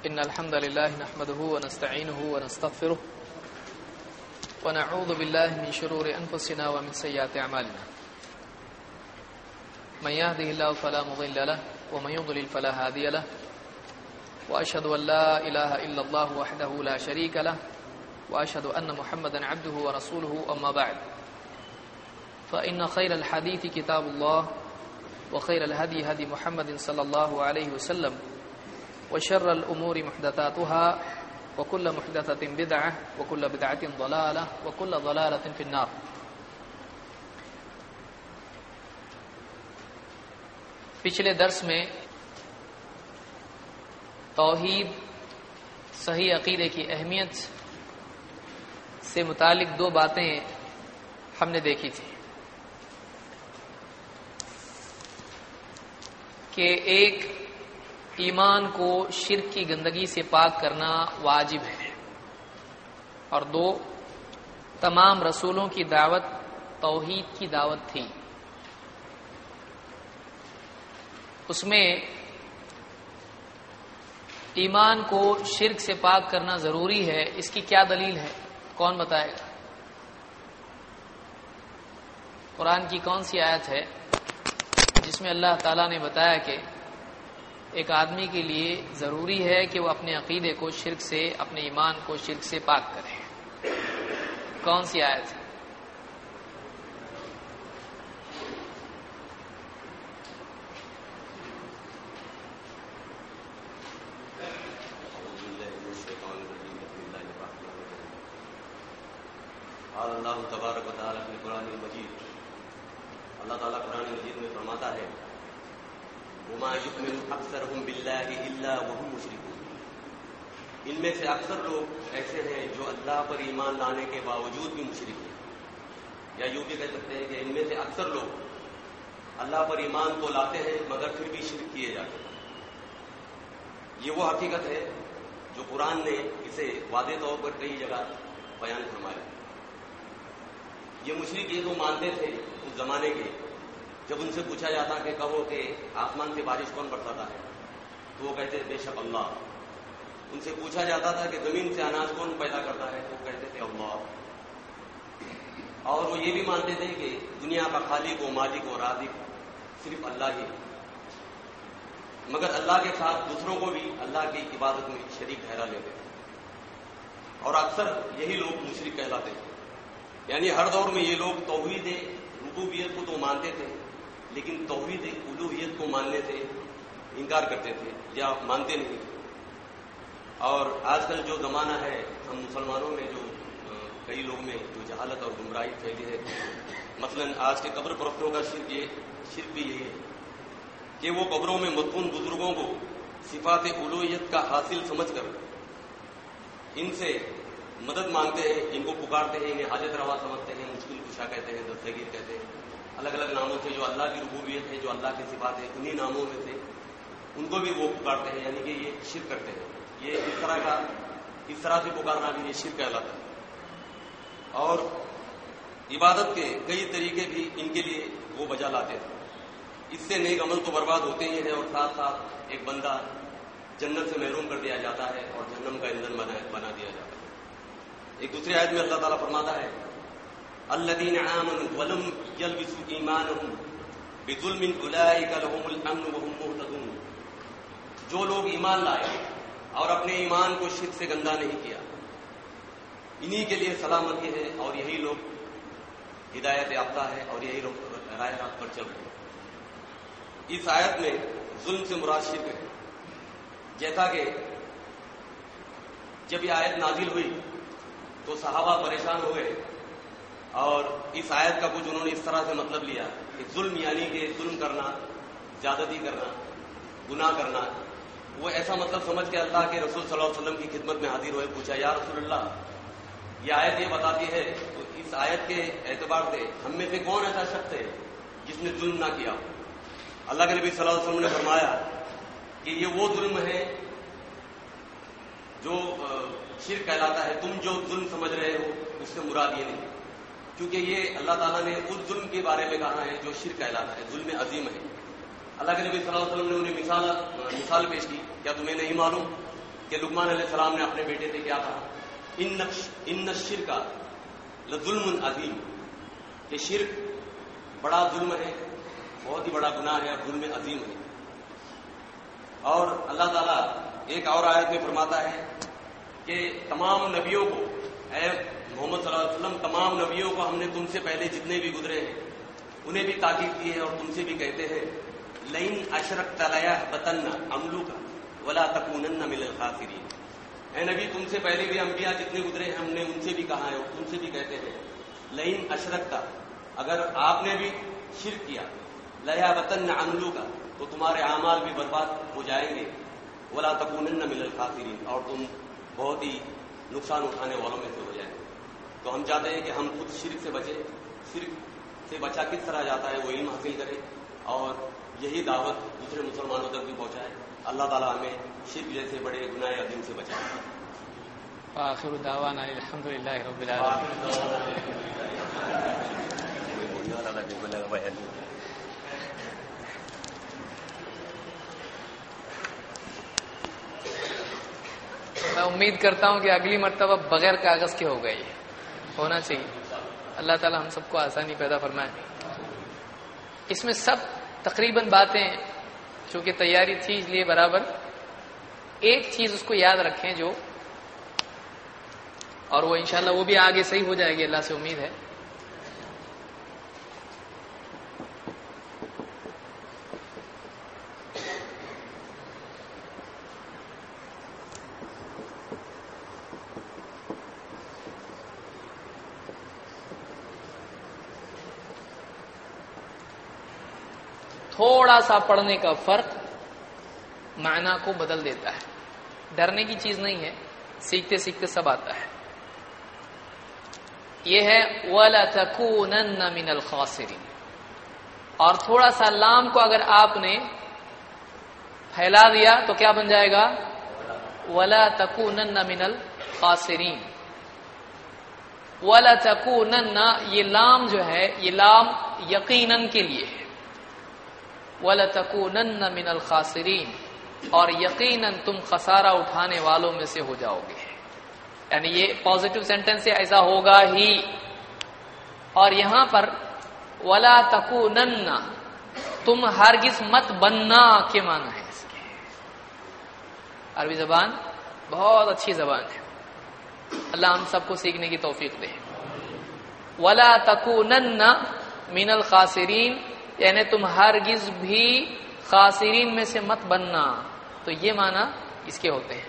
إن الحمد لله نحمده ونستعينه ونستغفره ونعوذ بالله من شرور أنفسنا ومن سيئات أعمالنا من يهده الله فلا مضل له ومن يضلل فلا هادي له وأشهد أن لا إله إلا الله وحده لا شريك له وأشهد أن محمدا عبده ورسوله أما بعد فإن خير الحديث كتاب الله وخير الهدي هدي محمد صلى الله عليه وسلم وشر الأمور محدثاتها وكل محدثة بدعة وكل بدعة ضلالة وكل ضلالة في النار. پچھلے درس میں توحید صحیح عقیدے کی اہمیت سے متعلق دو باتیں ہم نے دیکھی تھی کہ ایک ایمان کو شرک کی گندگی سے پاک کرنا واجب ہے، اور دو تمام رسولوں کی دعوت توحید کی دعوت تھی. اس میں ایمان کو شرک سے پاک کرنا ضروری ہے. اس کی کیا دلیل ہے؟ کون بتائے گا؟ قرآن کی کون سی آیت ہے جس میں اللہ تعالیٰ نے بتایا کہ ایک آدمی کے لیے ضروری ہے کہ وہ اپنے عقیدے کو شرک سے، اپنے ایمان کو شرک سے پاک کرے؟ کون سی آیت ہے؟ اللہ تبارک و تعالیٰ اپنے قرآن مجید، اللہ تعالیٰ قرآن مجید میں فرماتا ہے وما یؤمن اکثرهم باللہ الا وهم مشرکون. ان میں سے اکثر لوگ ایسے ہیں جو اللہ پر ایمان لانے کے باوجود بھی مشرک ہیں، یا یوں بھی کہہ سکتے ہیں کہ ان میں سے اکثر لوگ اللہ پر ایمان تو لاتے ہیں مگر پھر بھی شرک کیے جاتے ہیں. یہ وہ حقیقت ہے جو قرآن نے اسے واضح طور پر کئی جگہ بیان فرمایا. یہ مشرک یہ تو مانتے تھے اس زمانے کے، جب ان سے پوچھا جاتا کہ کہو کہ آسمان سے بارش کون برساتا ہے تو وہ کہتے بے شک اللہ. ان سے پوچھا جاتا تھا کہ زمین سے اناج کون پیدا کرتا ہے تو وہ کہتے تھے اللہ. اور وہ یہ بھی مانتے تھے کہ دنیا کا خالق و مالک و رازق صرف اللہ ہی، مگر اللہ کے ساتھ دوسروں کو بھی اللہ کی عبادت میں شریک ٹھہرا لیتے تھے. اور اکثر یہی لوگ مشرک کہلاتے تھے. یعنی ہر دور میں یہ لوگ توحید ربوبیت کو تو مانتے تھے لیکن توحید الوہیت کو ماننے سے انکار کرتے تھے یا مانتے نہیں تھے. اور آج کل جو زمانہ ہے، ہم مسلمانوں میں جو کئی لوگ میں جو جہالت اور گمراہی پھیلی ہے، مثلا آج کے قبر پرستوں کا شرک بھی یہی ہے کہ وہ قبروں میں مدفون بزرگوں کو صفات الوہیت کا حاصل سمجھ کر ان سے مدد مانگتے ہیں، ان کو پکارتے ہیں، انہیں حاجت روا سمجھتے ہیں، مشکل کشا کہتے ہیں، دستگیر کہتے ہیں، الگ الگ ناموں سے جو اللہ کی ربوبیت ہے، جو اللہ کی صفات ہے، انہی ناموں میں سے ان کو بھی وہ پکارتے ہیں. یعنی کہ یہ شرک کرتے ہیں. یہ اس طرح سے پکارنا بھی یہ شرک کہلاتا ہے. اور عبادت کے کئی طریقے بھی ان کے لیے وہ بجا لاتے تھے. اس سے نیک عمل تو برباد ہوتے ہی ہیں اور ساتھ ساتھ ایک بندہ جنت سے محروم کر دیا جاتا ہے اور جہنم کا ایندھن بنا دیا جاتا ہے. ایک دوسری آیت میں اللہ تعالیٰ فرماتا ہے الذین آمنوا ولم یلبسوا ایمانہم بظلم اولئک لہم الامن وہم مہتدون. جو لوگ ایمان لائے اور اپنے ایمان کو شرک سے گندا نہیں کیا، انہی کے لیے سلامتی ہے اور یہی لوگ ہدایت یافتہ ہے اور یہی لوگ راہ راست پر چل رہے ہیں. اس آیت میں ظلم سے مراد شرک ہے. جیسا کہ جب یہ آیت نازل ہوئی تو صحابہ پریشان ہوئے اور اس آیت کا کچھ انہوں نے اس طرح سے مطلب لیا کہ ظلم یعنی کہ ظلم کرنا، زیادتی کرنا، گناہ کرنا. وہ ایسا مطلب سمجھ کے اللہ کے رسول صلی اللہ علیہ وسلم کی خدمت میں حاضر ہوئے، پوچھا یا رسول اللہ یہ آیت یہ بتاتی ہے تو اس آیت کے اعتبار سے ہم میں سے کون ایسا شخص ہے جس نے ظلم نہ کیا؟ اللہ کے نبی صلی اللہ علیہ وسلم نے فرمایا کہ یہ وہ ظلم ہے جو شرک کہلاتا ہے. تم جو ظلم سمجھ رہے ہو اس سے مراد یہ نہیں، کیونکہ یہ اللہ تعالیٰ نے اس ظلم کے بارے میں کہا ہے جو شرک کہلاتا ہے، ظلم عظیم ہے. اللہ کے نبی صلی اللہ علیہ وسلم نے انہیں مثال پیش کی، کیا تمہیں نہیں معلوم کہ لقمان علیہ السلام نے اپنے بیٹے سے کیا کہا، ان الشرک لظلم عظیم، کہ شرک بڑا ظلم ہے، بہت ہی بڑا گناہ ہے اور ظلم عظیم ہے۔ اور اللہ تعالیٰ ایک اور آیت میں فرماتا ہے کہ تمام نبیوں کو، اے محمد صلی اللہ علیہ وسلم، تمام نبیوں کو ہم نے تم سے پہلے جتنے بھی گزرے ہیں انہیں بھی تاکید کی ہے اور تم سے بھی کہتے ہیں لئن اشرکت لیحبطن عملک ولا تکونن من الخاسرین۔ اے نبی، تم سے پہلے بھی انبیاء جتنے گزرے ہیں ہم نے ان سے بھی کہا ہے اور تم سے بھی کہتے ہیں لئن اشرکت، اگر آپ نے بھی شرک کیا، لیحبطن عملک، تو تمہارے اعمال بھی برباد ہو جائیں گے، ولا تکونن من الخاسرین، اور تم بہت ہی نقصان اٹھانے والوں میں سے ہو جائیں گے۔ تو ہم چاہتے ہیں کہ ہم خود شرک سے بچیں، شرک سے بچا کس طرح جاتا ہے وہ علم حاصل کرے اور یہی دعوت دوسرے مسلمانوں تک بھی پہنچائے۔ اللہ تعالیٰ ہمیں شرک جیسے بڑے گناہ عظیم سے بچائے۔ وآخر دعوانا الحمدللہ رب العالمین۔ میں امید کرتا ہوں کہ اگلی مرتبہ بغیر کاغذ کے ہوگا، یہ ہونا چاہیے۔ اللہ تعالی ہم سب کو آسانی پیدا فرمائے۔ اس میں سب تقریباً باتیں چونکہ تیاری تھی اس لیے برابر ایک چیز اس کو یاد رکھیں جو، اور وہ انشاءاللہ وہ بھی آگے صحیح ہو جائے گی، اللہ سے امید ہے۔ تھوڑا سا پڑھنے کا فرق معنی کو بدل دیتا ہے، ڈرنے کی چیز نہیں ہے، سیکھتے سیکھتے سب آتا ہے۔ یہ ہے وَلَتَكُونَنَّ مِنَ الْخَاسِرِينَ، اور تھوڑا سا لام کو اگر آپ نے پھیلا دیا تو کیا بن جائے گا؟ وَلَتَكُونَنَّ مِنَ الْخَاسِرِينَ۔ وَلَتَكُونَنَّ، یہ لام جو ہے یہ لام یقیناً کے لیے ہے، وَلَتَكُونَنَّ مِنَ الْخَاسِرِينَ، اور یقیناً تم خسارہ اٹھانے والوں میں سے ہو جاؤ گے، یعنی یہ پازیٹو سینٹینس ہے، ایسا ہوگا ہی۔ اور یہاں پر وَلَا تَكُونَنَّ، تم ہرگز مت بننا کے معنی ہے اس کے۔ عربی زبان بہت اچھی زبان ہے، اللہ ہم سب کو سیکھنے کی توفیق دے۔ وَلَا تَكُونَنَّ مِنَ الْخَاسِرِينَ، یعنی تم ہرگز بھی خاسرین میں سے مت بننا، تو یہ معنی اس کے ہوتے ہیں۔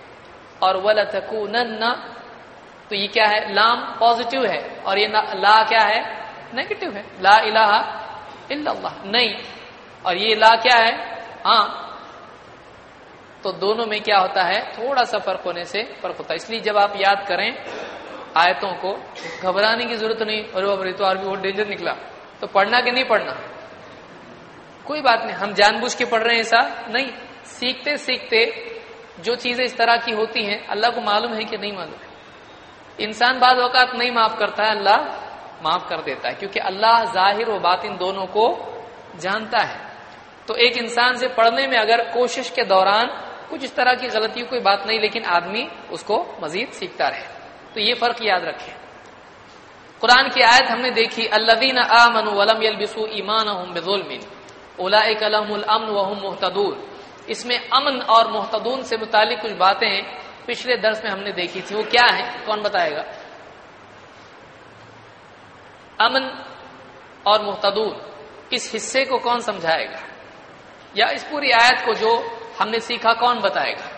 اور وَلَتَكُونَنَّ، تو یہ کیا ہے؟ لام پازیٹو ہے، اور یہ لا کیا ہے؟ نیگیٹو ہے، لا الہ الا اللہ، نہیں۔ اور یہ لا کیا ہے؟ ہاں۔ تو دونوں میں کیا ہوتا ہے؟ تھوڑا سا فرق ہونے سے فرق ہوتا ہے۔ اس لیے جب آپ یاد کریں آیتوں کو، گھبرانے کی ضرورت نہیں، اور وہ تو عربی بہت ڈینجر نکلا، تو پڑھنا کہ نہیں پڑھنا کوئی بات نہیں، ہم جان بوجھ کے پڑھ رہے ہیں ایسا نہیں، سیکھتے سیکھتے جو چیزیں اس طرح کی ہوتی ہیں اللہ کو معلوم ہے کہ نہیں معلوم ہے۔ انسان بعض اوقات نہیں معاف کرتا ہے، اللہ معاف کر دیتا ہے، کیونکہ اللہ ظاہر و باطن دونوں کو جانتا ہے۔ تو ایک انسان سے پڑھنے میں اگر کوشش کے دوران کچھ اس طرح کی غلطی کوئی بات نہیں، لیکن آدمی اس کو مزید سیکھتا رہے، تو یہ فرق یاد رکھیں۔ قرآن کی آیت ہم نے دیکھی الذین آمنوا ولم یلبسوا ایمانہم بظلم اولئک لہم الامن وہم مہتدون۔ اس میں امن اور مہتدون سے متعلق کچھ باتیں پچھلے درس میں ہم نے دیکھی تھی، وہ کیا ہیں؟ کون بتائے گا؟ امن اور مہتدون اس حصے کو کون سمجھائے گا؟ یا اس پوری آیت کو جو ہم نے سیکھا کون بتائے گا؟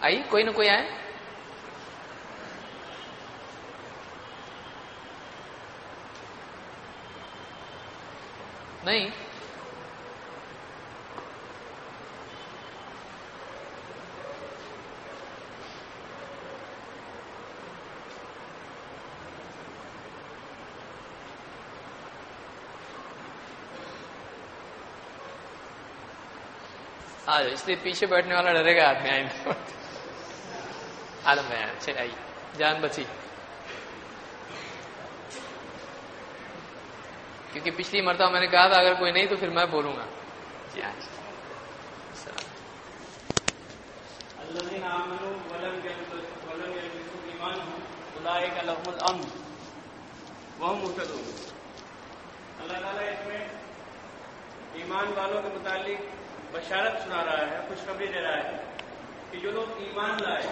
آئی کوئی نہ کوئی آئے؟ نہیں؟ آ جاؤ، اس لیے پیچھے بیٹھنے والا ڈرے گا آدمی آئندہ. عالم میں اچھا آئی جان بچی، کیونکہ پچھلی مرتبہ میں نے کہا تھا اگر کوئی نہیں تو پھر میں بولوں گا. جی ہاں الذين آمنوا ولم يلبسوا إيمانهم أولئك لهم الأمن وهم مهتدون. اللہ تعالیٰ اس میں ایمان والوں کے متعلق بشارت سنا رہا ہے، خوشخبری دے رہا ہے کہ جو لوگ ایمان لائے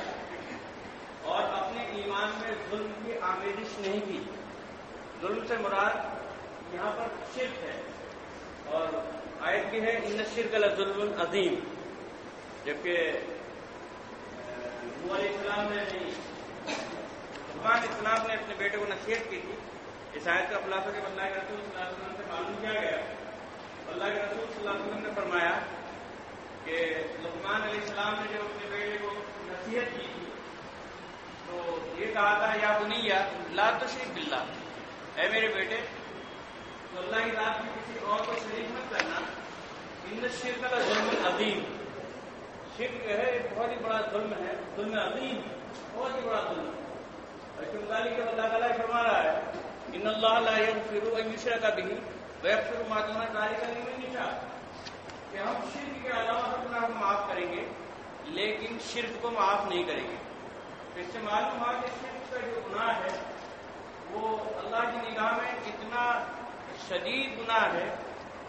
اور اپنے ایمان میں ظلم کی آمیزش نہیں کی. ظلم سے مراد یہاں پر شرک ہے، اور آیت کی ہے ان الشرک لظلم عظیم، جبکہ علیہ السلام نے نہیں، لقمان السلام نے اپنے بیٹے کو نصیحت کی تھی. اس آیت کا خلاصہ جب اللہ کے رسول صلی اللہ علیہ وسلم سے معلوم کیا گیا، اللہ کے رسول صلی اللہ علیہ وسلم نے فرمایا کہ لقمان علیہ السلام نے جب اپنے بیٹے کو نصیحت کی تھی تو یہ کہا تھا یا بنیا لا تشرک باللہ، اے میرے بیٹے تو اللہ کی ذات میں کسی اور کو شریک مت کرنا. ان الشرک لظلم عظیم، شرک ہے ایک بہت ہی بڑا ظلم ہے، ظلم عظیم، بہت ہی بڑا ظلم. کہ اللہ تعالیٰ فرما رہا ہے ان اللہ لا یغفر ان یشرک بہ ویغفر ما دون ذلک لمن یشاء، کہ ہم شرک کے علاوہ ہر گناہ کو معاف کریں گے لیکن شرک کو معاف نہیں کریں گے. اس سے معلوم ہوا کہ شرک کا جو گناہ ہے وہ اللہ کی نگاہ میں اتنا شدید گناہ ہے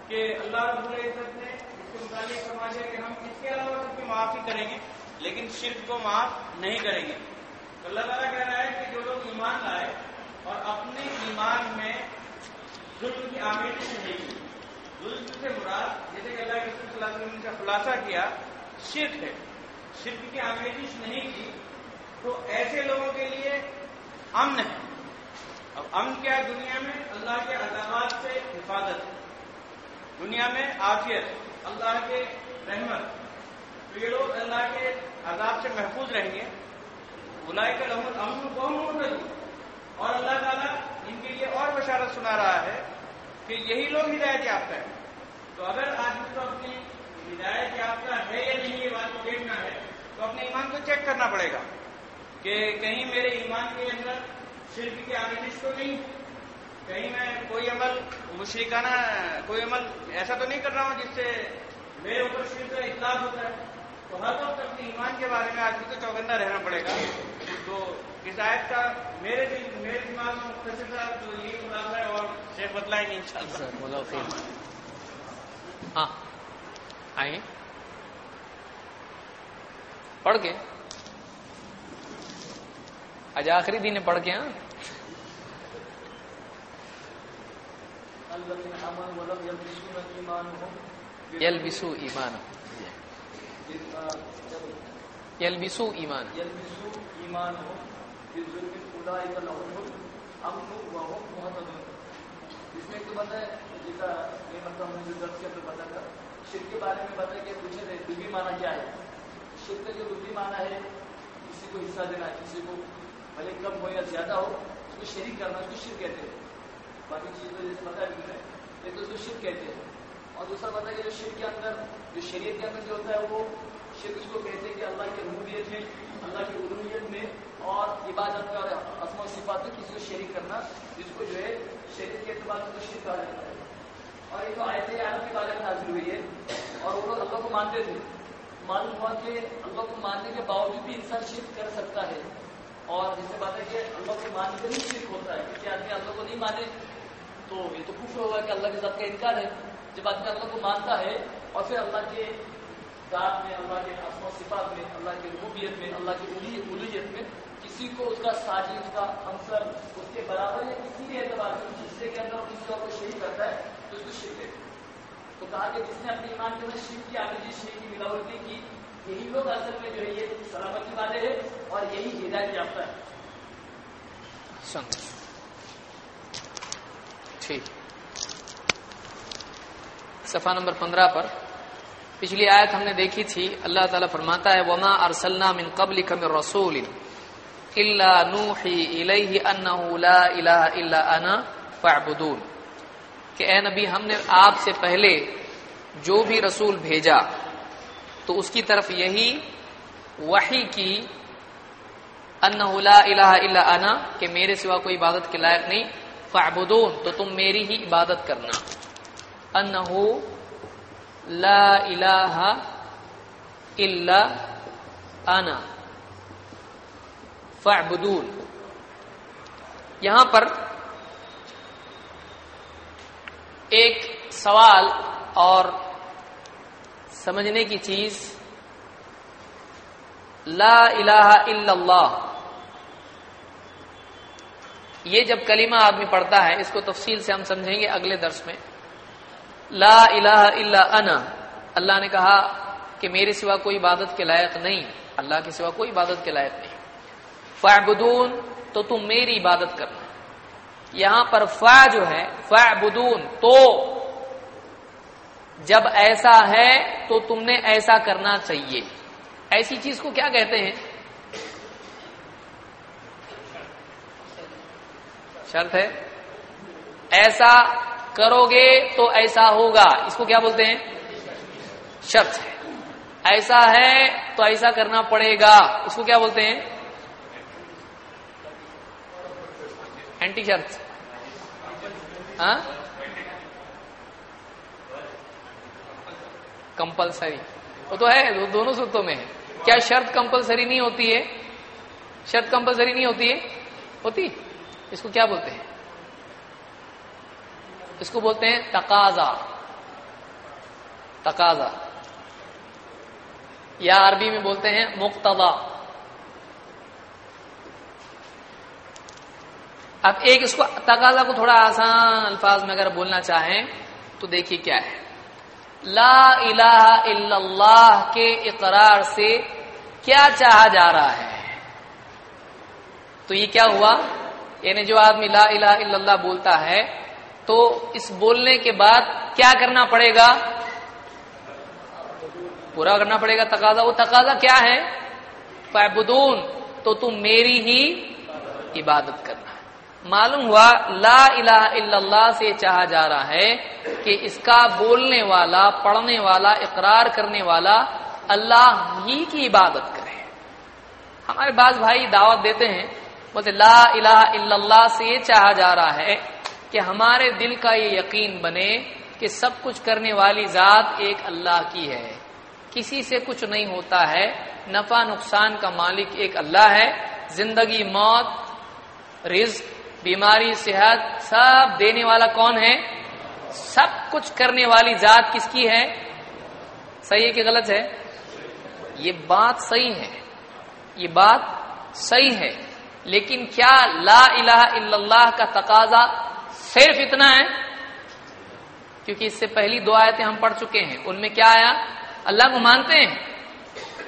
کہ اللہ رب العزت نے اس کے متعلق فرما دیا کہ ہم اس کے علاوہ سب کی معافی کریں گے لیکن شرک کو معاف نہیں کریں گے. تو اللہ تعالیٰ کہہ رہا ہے کہ جو لوگ ایمان لائے اور اپنے ایمان میں ظلم کی آمیزش نہیں کی. ظلم سے مراد جیسے کہ اللہ کے رسول صلی اللہ علیہ وسلم کا خلاصہ کیا شرک ہے، شرک کی آمیزش نہیں کی تو ایسے لوگوں کے لیے امن ہے. اب امن کیا ہے؟ دنیا میں اللہ کے عذابات سے حفاظت، دنیا میں عافیت، اللہ کے رحمت. تو یہ لوگ اللہ کے عذاب سے محفوظ رہیں گے. اولئک لهم الامن وهم مهتدون. اور اللہ تعالیٰ ان کے لیے اور بشارت سنا رہا ہے کہ یہی لوگ ہدایت یافتہ ہیں. تو اگر آدمی کو اپنی ہدایت یافتہ ہے یا نہیں یہ بات کو دیکھنا ہے تو اپنے ایمان کو چیک کرنا پڑے گا کہ کہیں میرے ایمان کے اندر شرک کی آمیزش تو نہیں، کہیں میں کوئی عمل مشرکانہ کوئی عمل ایسا تو نہیں کر رہا ہوں جس سے میرے اوپر شرک کا اطلاق ہوتا ہے. تو ہر وقت اپنے ایمان کے بارے میں آدمی کو چوکندہ رہنا پڑے گا. تو اس آیت کا میرے دماغ میں مختصر تھا تو یہی خلاصہ ہے، اور شیخ بتلائیں گے انشاءاللہ. ہاں آئیے پڑھ کے آج آخری دن ہے، پڑھ کے. ہاں یلبسو ایمان، یلبسو ایمان، اس میں تو پتا ہے جیسا یہ مطلب ہم نے درس کے اندر پتا تھا شرک کے بارے میں پتا کہ پوچھے تھے دبی معنی کیا ہے. شرک کا جو دبی معنی ہے کسی کو حصہ دینا، کسی کو بھلے کم ہو یا زیادہ ہو اس کو شریک کرنا، اس کو شرک کہتے ہیں. باقی چیز تو جیسے پتا ہے تمہیں لیکن اس کو شرک کہتے ہیں. اور دوسرا پتا ہے کہ جو شرک کے اندر جو شریعت کے اندر جو ہوتا ہے وہ شرک اس کو کہتے ہیں کہ اللہ کی ربوبیت میں، اللہ کی الوہیت میں اور عبادت میں اور اسماء و صفات میں کسی کو شریک کرنا، جس کو جو ہے شریعت کے اعتبار سے تو شرک کہا جاتا ہے. اور ایک آیت عرب کے بارے میں نازل ہوئی ہے اور وہ لوگ اللہ کو مانتے تھے. معلوم ہوا کہ اللہ کو ماننے کے باوجود بھی انسان شرک کر سکتا ہے. اور جس سے بات ہے کہ اللہ کو ماننے سے نہیں شرک ہوتا ہے، کیونکہ آدمی اللہ کو نہیں مانے تو یہ تو کفر ہوگا کہ اللہ کے ذات کا انکار ہے. جب آدمی اللہ کو مانتا ہے اور پھر اللہ کے ذات میں، اللہ کے اسماء و صفات میں، اللہ کی ربوبیت میں، اللہ کی الوہیت میں کسی کو اس کا ساجی، اس کا ہمسر، اس کے برابر یا کسی بھی اعتبار سے اس حصے کے اندر کسی اور کو شریک کرتا ہے تو اس کو شرک ہے. تو کہا کہ جس نے اپنے ایمان کے اندر شرک کی آمیزش نہیں کی، ملاوٹ نہیں کی، یہی لوگ اصل میں جو ہے یہ سلامتی والے ہیں اور یہی ہدایت یافتہ ہے. ٹھیک، صفحہ نمبر 15 پر پچھلی آیت ہم نے دیکھی تھی. اللہ تعالیٰ فرماتا ہے وَمَا أَرْسَلْنَا مِن قَبْلِكَ مِن رَّسُولٍ إِلَّا نُوحِي إِلَيْهِ أَنَّهُ لَا إِلَٰهَ إِلَّا أَنَا فَاعْبُدُونِ، کہ اے نبی ہم نے آپ سے پہلے جو بھی رسول بھیجا تو اس کی طرف یہی وحی کی انہ لا الہ الا انا کہ میرے سوا کوئی عبادت کے لائق نہیں، فاعبدون تو تم میری ہی عبادت کرنا، انہ لا الہ الا انا فاعبدون۔ یہاں پر ایک سوال اور سمجھنے کی چیز، لا الہ الا اللہ، یہ جب کلمہ آدمی پڑھتا ہے، اس کو تفصیل سے ہم سمجھیں گے اگلے درس میں۔ لا الہ الا انا، اللہ نے کہا کہ میرے سوا کوئی عبادت کے لائق نہیں، اللہ کے سوا کوئی عبادت کے لائق نہیں، فاعبدون تو تم میری عبادت کرنا۔ یہاں پر فا جو ہے فاعبدون، تو جب ایسا ہے تو تم نے ایسا کرنا چاہیے، ایسی چیز کو کیا کہتے ہیں؟ شرط ہے، ایسا کرو گے تو ایسا ہوگا، اس کو کیا بولتے ہیں؟ شرط ہے۔ ایسا ہے تو ایسا کرنا پڑے گا، اس کو کیا بولتے ہیں؟ اینٹی شرط، ہاں کمپلسری، وہ تو ہے، دونوں صورتوں میں ہے۔ کیا شرط کمپلسری نہیں ہوتی ہے؟ شرط کمپلسری نہیں ہوتی ہے؟ ہوتی، اس کو کیا بولتے ہیں؟ اس کو بولتے ہیں تقاضا، تقاضا، یا عربی میں بولتے ہیں مقتضا۔ اب ایک اس کو تقاضا کو تھوڑا آسان الفاظ میں اگر بولنا چاہیں تو دیکھیے کیا ہے، لا الہ الا اللہ کے اقرار سے کیا چاہا جا رہا ہے؟ تو یہ کیا ہوا، یعنی جو آدمی لا الہ الا اللہ بولتا ہے تو اس بولنے کے بعد کیا کرنا پڑے گا؟ پورا کرنا پڑے گا تقاضا۔ وہ تقاضا کیا ہے؟ فاعبدون تو تم میری ہی عبادت کرنا۔ معلوم ہوا لا الہ الا اللہ سے چاہا جا رہا ہے کہ اس کا بولنے والا، پڑھنے والا، اقرار کرنے والا اللہ ہی کی عبادت کرے۔ ہمارے بعض بھائی دعوت دیتے ہیں، بولتے لا الہ الا اللہ سے یہ چاہا جا رہا ہے کہ ہمارے دل کا یہ یقین بنے کہ سب کچھ کرنے والی ذات ایک اللہ کی ہے، کسی سے کچھ نہیں ہوتا ہے، نفع نقصان کا مالک ایک اللہ ہے، زندگی موت رزق بیماری صحت سب دینے والا کون ہے؟ سب کچھ کرنے والی ذات کس کی ہے؟ صحیح ہے کہ غلط ہے؟ یہ بات صحیح ہے، یہ بات صحیح ہے، لیکن کیا لا الہ الا اللہ کا تقاضا صرف اتنا ہے؟ کیونکہ اس سے پہلی دو آیتیں ہم پڑھ چکے ہیں، ان میں کیا آیا؟ اللہ کو مانتے ہیں،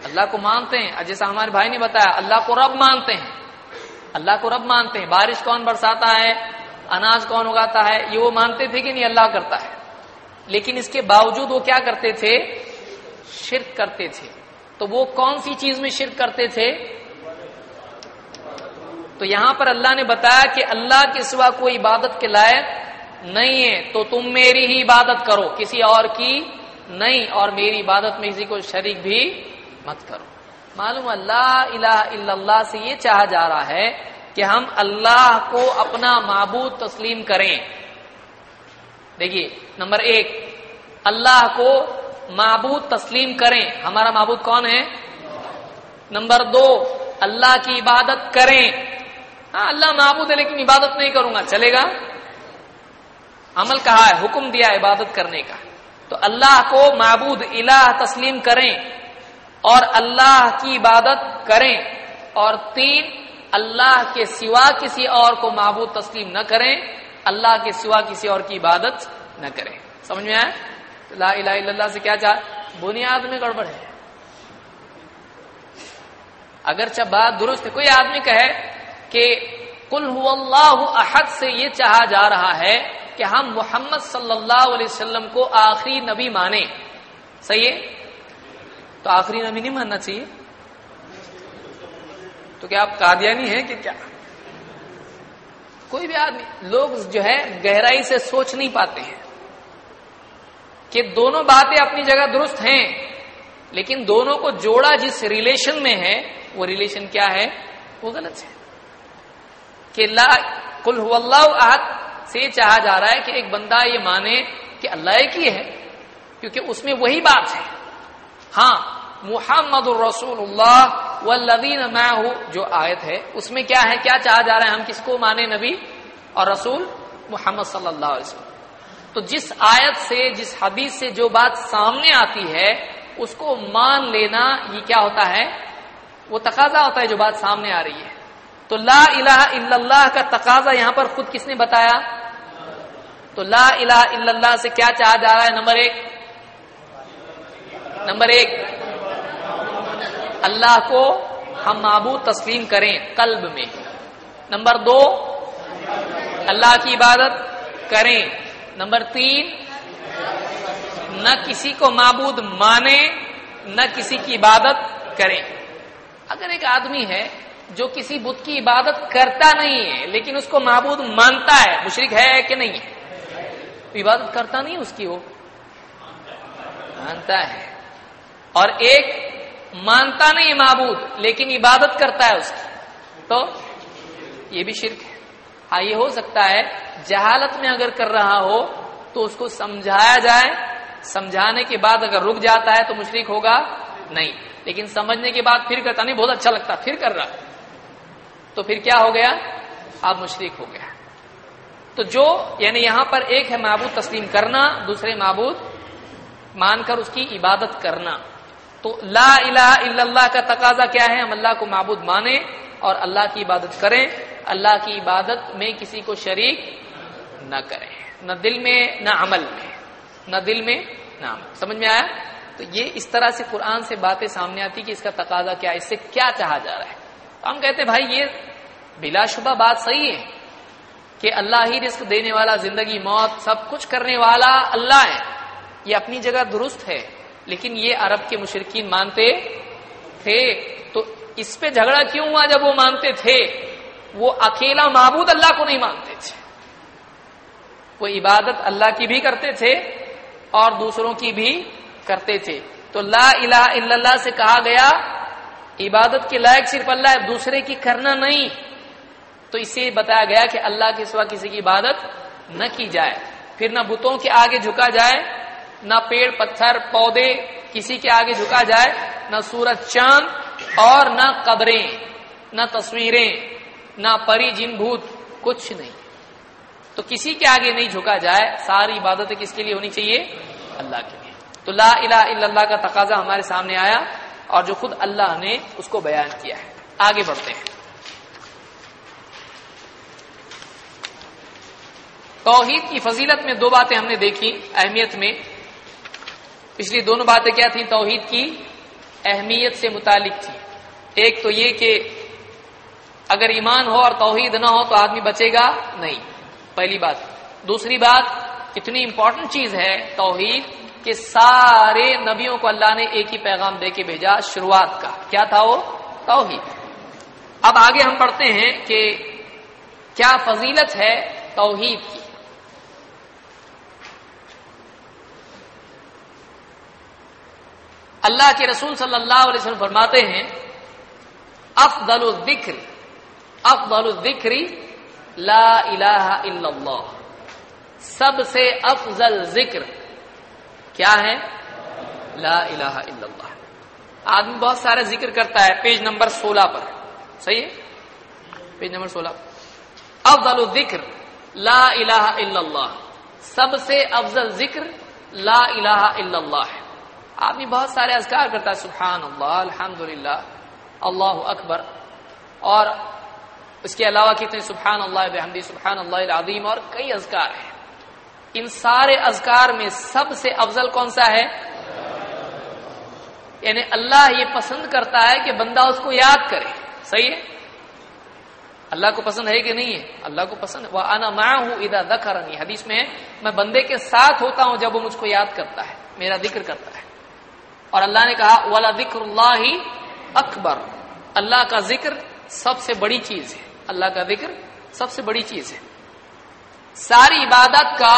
اللہ کو مانتے ہیں، جیسا ہمارے بھائی نے بتایا اللہ کو رب مانتے ہیں، اللہ کو رب مانتے ہیں، بارش کون برساتا ہے، اناج کون اگاتا ہے، یہ وہ مانتے تھے کہ نہیں اللہ کرتا ہے، لیکن اس کے باوجود وہ کیا کرتے تھے؟ شرک کرتے تھے۔ تو وہ کون سی چیز میں شرک کرتے تھے؟ تو یہاں پر اللہ نے بتایا کہ اللہ کے سوا کوئی عبادت کے لائق نہیں ہے، تو تم میری ہی عبادت کرو، کسی اور کی نہیں، اور میری عبادت میں کسی کو شریک بھی مت کرو۔ معلوم لا الہ الا اللہ سے یہ چاہا جا رہا ہے کہ ہم اللہ کو اپنا معبود تسلیم کریں۔ دیکھیے نمبر ایک، اللہ کو معبود تسلیم کریں، ہمارا معبود کون ہے؟ نمبر دو، اللہ کی عبادت کریں۔ ہاں اللہ معبود ہے لیکن عبادت نہیں کروں گا، چلے گا؟ عمل کہا ہے، حکم دیا عبادت کرنے کا، تو اللہ کو معبود الہ تسلیم کریں اور اللہ کی عبادت کریں، اور تین، اللہ کے سوا کسی اور کو معبود تسلیم نہ کریں، اللہ کے سوا کسی اور کی عبادت نہ کریں۔ سمجھ میں آیا؟ لا الہ الا اللہ سے کیا چاہ؟ بنیاد میں گڑبڑ ہے، اگرچہ بات درست ہے۔ کوئی آدمی کہے کہ قل هو اللہ احد سے یہ چاہا جا رہا ہے کہ ہم محمد صلی اللہ علیہ وسلم کو آخری نبی مانیں، صحیح ہے؟ تو آخری نبی نہیں ماننا چاہیے؟ تو کیا آپ قادیانی ہیں کہ کیا؟ کوئی بھی آدمی، لوگ جو ہے گہرائی سے سوچ نہیں پاتے ہیں کہ دونوں باتیں اپنی جگہ درست ہیں، لیکن دونوں کو جوڑا جس ریلیشن میں ہے وہ ریلیشن کیا ہے؟ وہ غلط ہے. کہ لا قل هو اللہ احد سے چاہا جا رہا ہے کہ ایک بندہ یہ مانے کہ اللہ ایک ہی ہے، کیونکہ اس میں وہی بات ہے. ہاں محمد الرسول اللہ والذین معہ جو آیت ہے اس میں کیا ہے، کیا چاہا جا رہا ہے؟ ہم کس کو مانے؟ نبی اور رسول محمد صلی اللہ علیہ وسلم. تو جس آیت سے، جس حدیث سے جو بات سامنے آتی ہے اس کو مان لینا، یہ کیا ہوتا ہے؟ وہ تقاضا ہوتا ہے جو بات سامنے آ رہی ہے. تو لا الہ الا اللہ کا تقاضا یہاں پر خود کس نے بتایا؟ تو لا الہ الا اللہ سے کیا چاہا جا رہا ہے؟ نمبر ایک اللہ کو ہم معبود تسلیم کریں قلب میں. نمبر دو اللہ کی عبادت کریں. نمبر تین نہ کسی کو معبود مانے نہ کسی کی عبادت کریں. اگر ایک آدمی ہے جو کسی بت کی عبادت کرتا نہیں ہے لیکن اس کو معبود مانتا ہے، مشرک ہے کہ نہیں ہے؟ عبادت کرتا نہیں اس کی، وہ مانتا ہے. اور ایک مانتا نہیں معبود لیکن عبادت کرتا ہے اس کی، تو یہ بھی شرک ہے. ہاں یہ ہو سکتا ہے جہالت میں اگر کر رہا ہو تو اس کو سمجھایا جائے، سمجھانے کے بعد اگر رک جاتا ہے تو مشرک ہوگا نہیں. لیکن سمجھنے کے بعد پھر کرتا نہیں، بہت اچھا لگتا پھر کر رہا، تو پھر کیا ہو گیا؟ اب مشرک ہو گیا. تو جو یعنی یہاں پر ایک ہے معبود تسلیم کرنا، دوسرے معبود مان کر اس کی عبادت کرنا. تو لا الہ الا اللہ کا تقاضا کیا ہے؟ ہم اللہ کو معبود مانیں اور اللہ کی عبادت کریں، اللہ کی عبادت میں کسی کو شریک نہ کریں، نہ دل میں نہ عمل میں، نہ دل میں نہ عمل. سمجھ میں آیا؟ تو یہ اس طرح سے قرآن سے باتیں سامنے آتی کہ اس کا تقاضا کیا ہے، اس سے کیا چاہا جا رہا ہے. تو ہم کہتے بھائی یہ بلا شبہ بات صحیح ہے کہ اللہ ہی رزق دینے والا، زندگی موت سب کچھ کرنے والا اللہ ہے، یہ اپنی جگہ درست ہے. لیکن یہ عرب کے مشرکین مانتے تھے، تو اس پہ جھگڑا کیوں ہوا؟ جب وہ مانتے تھے، وہ اکیلا معبود اللہ کو نہیں مانتے تھے، وہ عبادت اللہ کی بھی کرتے تھے اور دوسروں کی بھی کرتے تھے. تو لا الہ الا اللہ سے کہا گیا عبادت کے لائق صرف اللہ ہے، دوسرے کی کرنا نہیں. تو اسے بتایا گیا کہ اللہ کے سوا کسی کی عبادت نہ کی جائے. پھر نہ بتوں کے آگے جھکا جائے، نہ پیڑ پتھر پودے کسی کے آگے جھکا جائے، نہ سورج چاند اور نہ قبریں، نہ تصویریں، نہ پری جن بھوت، کچھ نہیں. تو کسی کے آگے نہیں جھکا جائے. ساری عبادتیں کس کے لیے ہونی چاہیے؟ اللہ کے لیے. تو لا الہ الا اللہ کا تقاضا ہمارے سامنے آیا اور جو خود اللہ نے اس کو بیان کیا ہے. آگے بڑھتے ہیں. توحید کی فضیلت میں دو باتیں ہم نے دیکھی اہمیت میں. پچھلی دونوں باتیں کیا تھیں؟ توحید کی اہمیت سے متعلق تھی. ایک تو یہ کہ اگر ایمان ہو اور توحید نہ ہو تو آدمی بچے گا نہیں، پہلی بات. دوسری بات، اتنی امپورٹنٹ چیز ہے توحید کہ سارے نبیوں کو اللہ نے ایک ہی پیغام دے کے بھیجا شروعات کا. کیا تھا وہ؟ توحید. اب آگے ہم پڑھتے ہیں کہ کیا فضیلت ہے توحید کی. اللہ کے رسول صلی اللہ علیہ وسلم فرماتے ہیں افضل الذکر لا الہ الا اللہ. سب سے افضل ذکر کیا ہے؟ لا الہ الا اللہ. آدمی بہت سارا ذکر کرتا ہے. پیج نمبر 16 پر، صحیح ہے؟ Page number 16. افضل الذکر لا الہ الا اللہ. سب سے افضل ذکر لا الہ الا اللہ ہے. آدمی بہت سارے اذکار کرتا ہے، سبحان اللہ، الحمدللہ، اللہ اکبر، اور اس کے علاوہ کتنے سبحان اللہ بحمدہ، سبحان اللہ العظیم، اور کئی اذکار ہیں. ان سارے اذکار میں سب سے افضل کون سا ہے؟ یعنی اللہ یہ پسند کرتا ہے کہ بندہ اس کو یاد کرے. صحیح ہے؟ اللہ کو پسند ہے کہ نہیں ہے؟ اللہ کو پسند ہے. وَأَنَا مَعَهُ إِذَا ذَكَرَنِي، حدیث میں ہے میں بندے کے ساتھ ہوتا ہوں جب وہ مجھ کو یاد کرتا ہے، میرا ذکر کرتا ہے. اور اللہ نے کہا وَلَذِكْرُ اللَّهِ أَكْبَرُ، اللہ کا ذکر سب سے بڑی چیز ہے. اللہ کا ذکر سب سے بڑی چیز ہے. ساری عبادت کا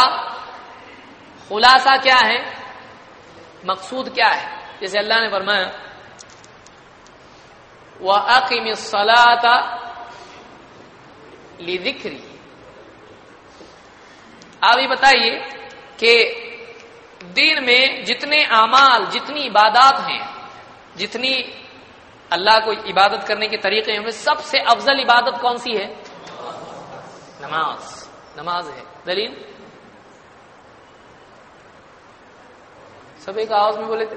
خلاصہ کیا ہے؟ مقصود کیا ہے؟ جیسے اللہ نے فرمایا وَأَقِمِ الصَّلَاةَ لِذِكْرِي، آپ یہ بتائیے کہ دین میں جتنے اعمال، جتنی عبادات ہیں، جتنی اللہ کو عبادت کرنے کے طریقے ہیں، سب سے افضل عبادت کون سی ہے؟ نماز ہے۔ دلیل؟ سب ایک آواز میں بولے تھے۔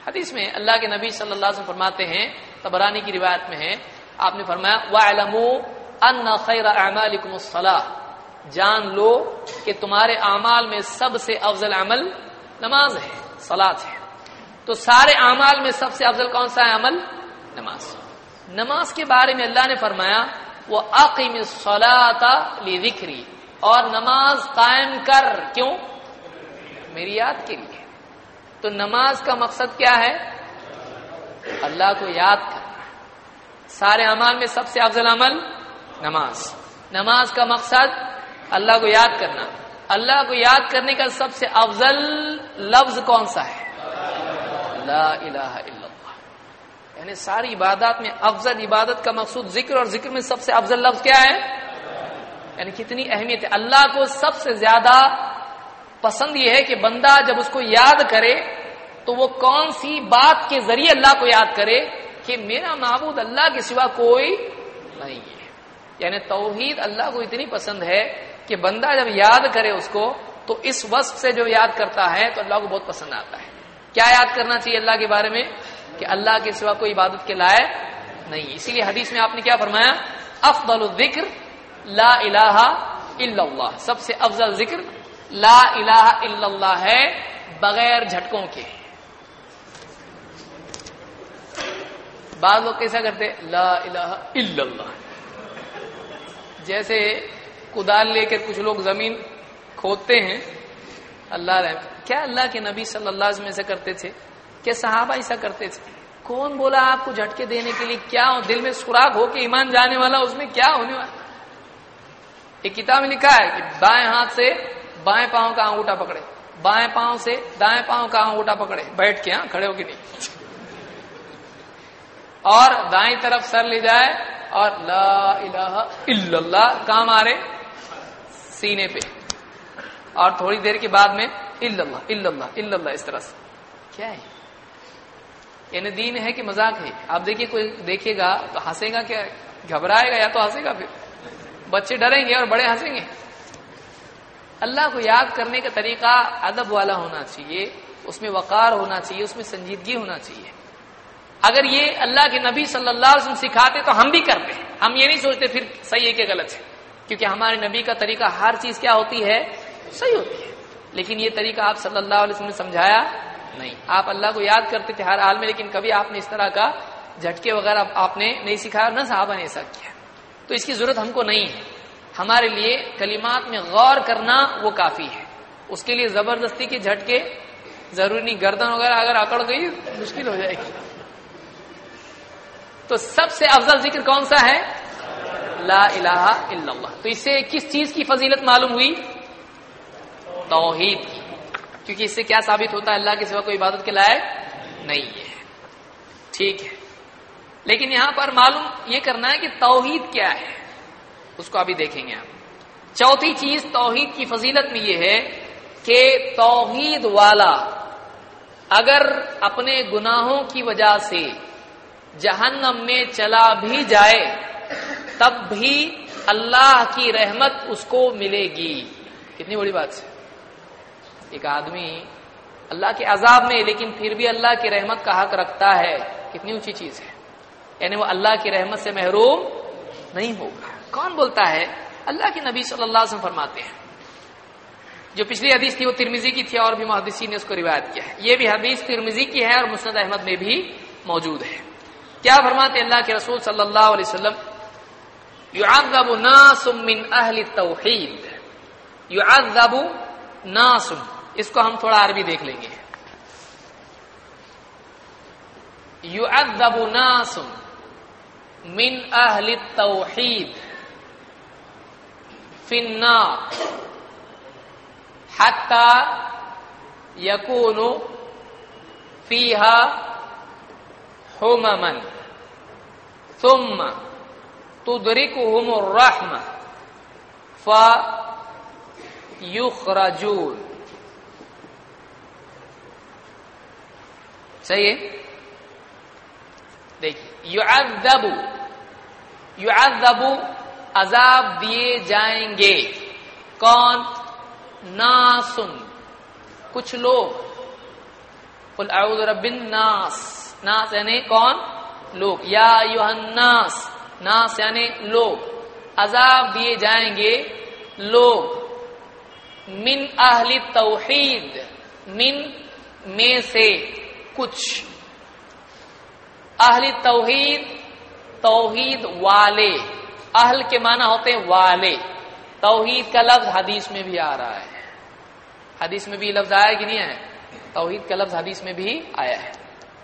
حدیث میں اللہ کے نبی صلی اللہ علیہ وسلم فرماتے ہیں، طبرانی کی روایت میں ہے، آپ نے فرمایا وَاعْلَمُوا أَنَّ خَيْرَ أَعْمَالِكُمُ الصَّلَاةُ، جان لو کہ تمہارے اعمال میں سب سے افضل عمل نماز ہے، صلاۃ ہے۔ تو سارے اعمال میں سب سے افضل کون سا ہے عمل؟ نماز۔ نماز کے بارے میں اللہ نے فرمایا وَأَقِمِ الصَّلَاةَ لِذِكْرِي، اور نماز قائم کر، کیوں؟ میری یاد کے لیے۔ تو نماز کا مقصد کیا ہے؟ اللہ کو یاد کرنا۔ سارے اعمال میں سب سے افضل عمل نماز۔ نماز کا مقصد اللہ کو یاد کرنا۔ اللہ کو یاد کرنے کا سب سے افضل لفظ کون سا ہے؟ لا الہ الا اللہ۔ یعنی ساری عبادات میں افضل عبادت کا مقصود ذکر، اور ذکر میں سب سے افضل لفظ کیا ہے؟ یعنی کتنی اہمیت ہے۔ اللہ کو سب سے زیادہ پسند یہ ہے کہ بندہ جب اس کو یاد کرے تو وہ کون سی بات کے ذریعے اللہ کو یاد کرے کہ میرا معبود اللہ کے سوا کوئی نہیں ہے۔ یعنی توحید اللہ کو اتنی پسند ہے کہ بندہ جب یاد کرے اس کو تو اس وصف سے جو یاد کرتا ہے تو اللہ کو بہت پسند آتا ہے۔ کیا یاد کرنا چاہیے اللہ کے بارے میں؟ کہ اللہ کے سوا کوئی عبادت کے لائق نہیں۔ اسی لیے حدیث میں آپ نے کیا فرمایا؟ افضل الذکر لا الہ الا اللہ، سب سے افضل ذکر لا الہ الا اللہ ہے، بغیر جھٹکوں کے۔ بعض لوگ کیسا کرتے؟ لا الہ الا اللہ، جیسے کدال لے کر کچھ لوگ زمین کھودتے ہیں۔ اللہ رحم، کیا اللہ کے نبی صلی اللہ علیہ وسلم ایسا کرتے تھے؟ کیا صحابہ ایسا کرتے تھے؟ کون بولا آپ کو جھٹکے دینے کے لیے؟ کیا دل میں سراغ ہو کے ایمان جانے والا، اس میں کیا ہونے والا؟ ایک کتاب میں لکھا ہے کہ بائیں ہاتھ سے بائیں پاؤں کا انگوٹھا پکڑے، بائیں پاؤں سے دائیں پاؤں کا انگوٹھا پکڑے، بیٹھ کے، ہاں کھڑے ہو کے نہیں، اور دائیں طرف سر لے جائے اور لا الہ الا اللہ کہاں مارے؟ سینے پہ، اور تھوڑی دیر کے بعد میں الا اللہ الا اللہ الا اللہ، اس طرح سے۔ کیا ہے؟ یعنی دین ہے کہ مذاق ہے؟ آپ دیکھیے، کوئی دیکھے گا تو ہنسے گا، کیا گھبرائے گا یا تو ہنسے گا؟ پھر بچے ڈریں گے اور بڑے ہنسیں گے۔ اللہ کو یاد کرنے کا طریقہ ادب والا ہونا چاہیے، اس میں وقار ہونا چاہیے، اس میں سنجیدگی ہونا چاہیے۔ اگر یہ اللہ کے نبی صلی اللہ علیہ وسلم سکھاتے تو ہم بھی کرتے۔ ہم یہ نہیں سوچتے پھر صحیح ہے کہ غلط ہے، کیونکہ ہمارے نبی کا طریقہ ہر چیز کیا ہوتی ہے؟ صحیح ہوتی ہے۔ لیکن یہ طریقہ آپ صلی اللہ علیہ وسلم نے سمجھایا نہیں۔ آپ اللہ کو یاد کرتے تھے ہر حال میں، لیکن کبھی آپ نے اس طرح کا جھٹکے وغیرہ آپ نے نہیں سکھایا، نہ صحابہ نے ایسا کیا۔ تو اس کی ضرورت ہم کو نہیں ہے۔ ہمارے لیے کلمات میں غور کرنا وہ کافی ہے، اس کے لیے زبردستی کے جھٹکے ضروری نہیں۔ گردن وغیرہ اگر اکڑ گئی مشکل ہو جائے گی۔ تو سب سے افضل ذکر کون سا ہے؟ لا الہ الا اللہ۔ تو اس سے کس چیز کی فضیلت معلوم ہوئی؟ توحید کی، کیونکہ اس سے کیا ثابت ہوتا ہے؟ اللہ کے سوا کوئی عبادت کے لائق نہیں ہے۔ ٹھیک ہے، لیکن یہاں پر معلوم یہ کرنا ہے کہ توحید کیا ہے، اس کو ابھی دیکھیں گے آپ۔ چوتھی چیز توحید کی فضیلت میں یہ ہے کہ توحید والا اگر اپنے گناہوں کی وجہ سے جہنم میں چلا بھی جائے تب بھی اللہ کی رحمت اس کو ملے گی۔ کتنی بڑی بات ہے! ایک آدمی اللہ کے عذاب میں لیکن پھر بھی اللہ کی رحمت کا حق رکھتا ہے، کتنی اونچی چیز ہے۔ یعنی وہ اللہ کی رحمت سے محروم نہیں ہوگا۔ کون بولتا ہے؟ اللہ کے نبی صلی اللہ علیہ وسلم فرماتے ہیں۔ جو پچھلی حدیث تھی وہ ترمذی کی تھی، اور بھی محدثین نے اس کو روایت کیا ہے۔ یہ بھی حدیث ترمذی کی ہے اور مسند احمد میں بھی موجود ہے۔ کیا فرماتے اللہ کے رسول صلی اللہ علیہ وسلم؟ يعذب ناس من اہل التوحید، يعذب ناس، اس کو ہم تھوڑا عربی دیکھ لیں گے۔ يعذب ناس من اہل التوحید فی النار حتی یکونو فیہا حمما ثم تدرکہم الرحمہ فیخرجون. صحیح ہے؟ دیکھیے یعذب عذاب دیے جائیں گے. کون؟ ناسن کچھ لوگ. قل اعوذ برب الناس. ناس یعنی کون؟ لوگ. یا ایھا الناس. ناس یعنی لوگ. عذاب دیے جائیں گے لوگ. من اہل توحید. من میں سے کچھ. اہل توحید توحید والے. اہل کے معنی ہوتے ہیں والے. توحید کا لفظ حدیث میں بھی آ رہا ہے. حدیث میں بھی لفظ آیا کہ نہیں ہے؟ توحید کا لفظ حدیث میں بھی آیا ہے.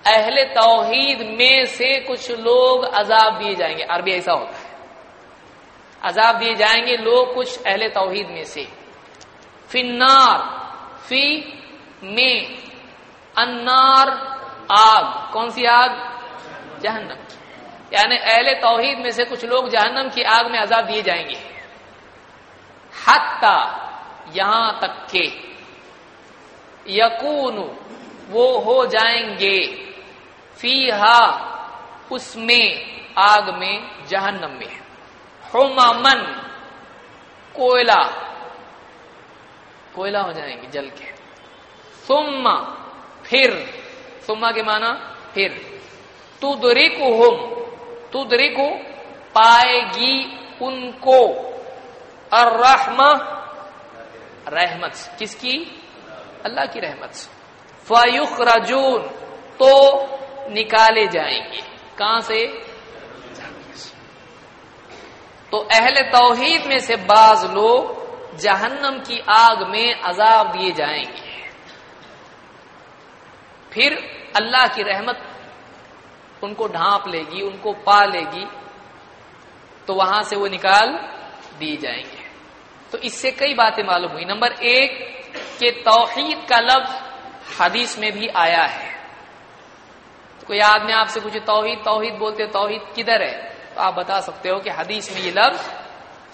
اہل توحید میں سے کچھ لوگ عذاب دیے جائیں گے. عربی ایسا ہوتا ہے. عذاب دیے جائیں گے لوگ کچھ اہل توحید میں سے. فی النار. فی میں. النار آگ. کون سی آگ؟ جہنم. یعنی اہل توحید میں سے کچھ لوگ جہنم کی آگ میں عذاب دیے جائیں گے. حتی یہاں تک کہ یکون وہ ہو جائیں گے فیہا اس میں آگ میں جہنم میں حممن کوئلہ. کوئلہ ہو جائیں گے جل کے. ثم پھر. ثم کے معنی پھر. تدرکہم. تدرک پائے گی ان کو الرحمہ رحمت. کس کی؟ اللہ کی رحمت. فیخرجون تو نکالے جائیں گے. کہاں سے؟ تو اہل توحید میں سے بعض لوگ جہنم کی آگ میں عذاب دیے جائیں گے. پھر اللہ کی رحمت ان کو ڈھانپ لے گی, ان کو پا لے گی, تو وہاں سے وہ نکال دی جائیں گے. تو اس سے کئی باتیں معلوم ہوئی. نمبر ایک کہ توحید کا لفظ حدیث میں بھی آیا ہے. تو کوئی آدمی آپ سے پوچھے توحید توحید بولتے توحید کدھر ہے, تو آپ بتا سکتے ہو کہ حدیث میں یہ لفظ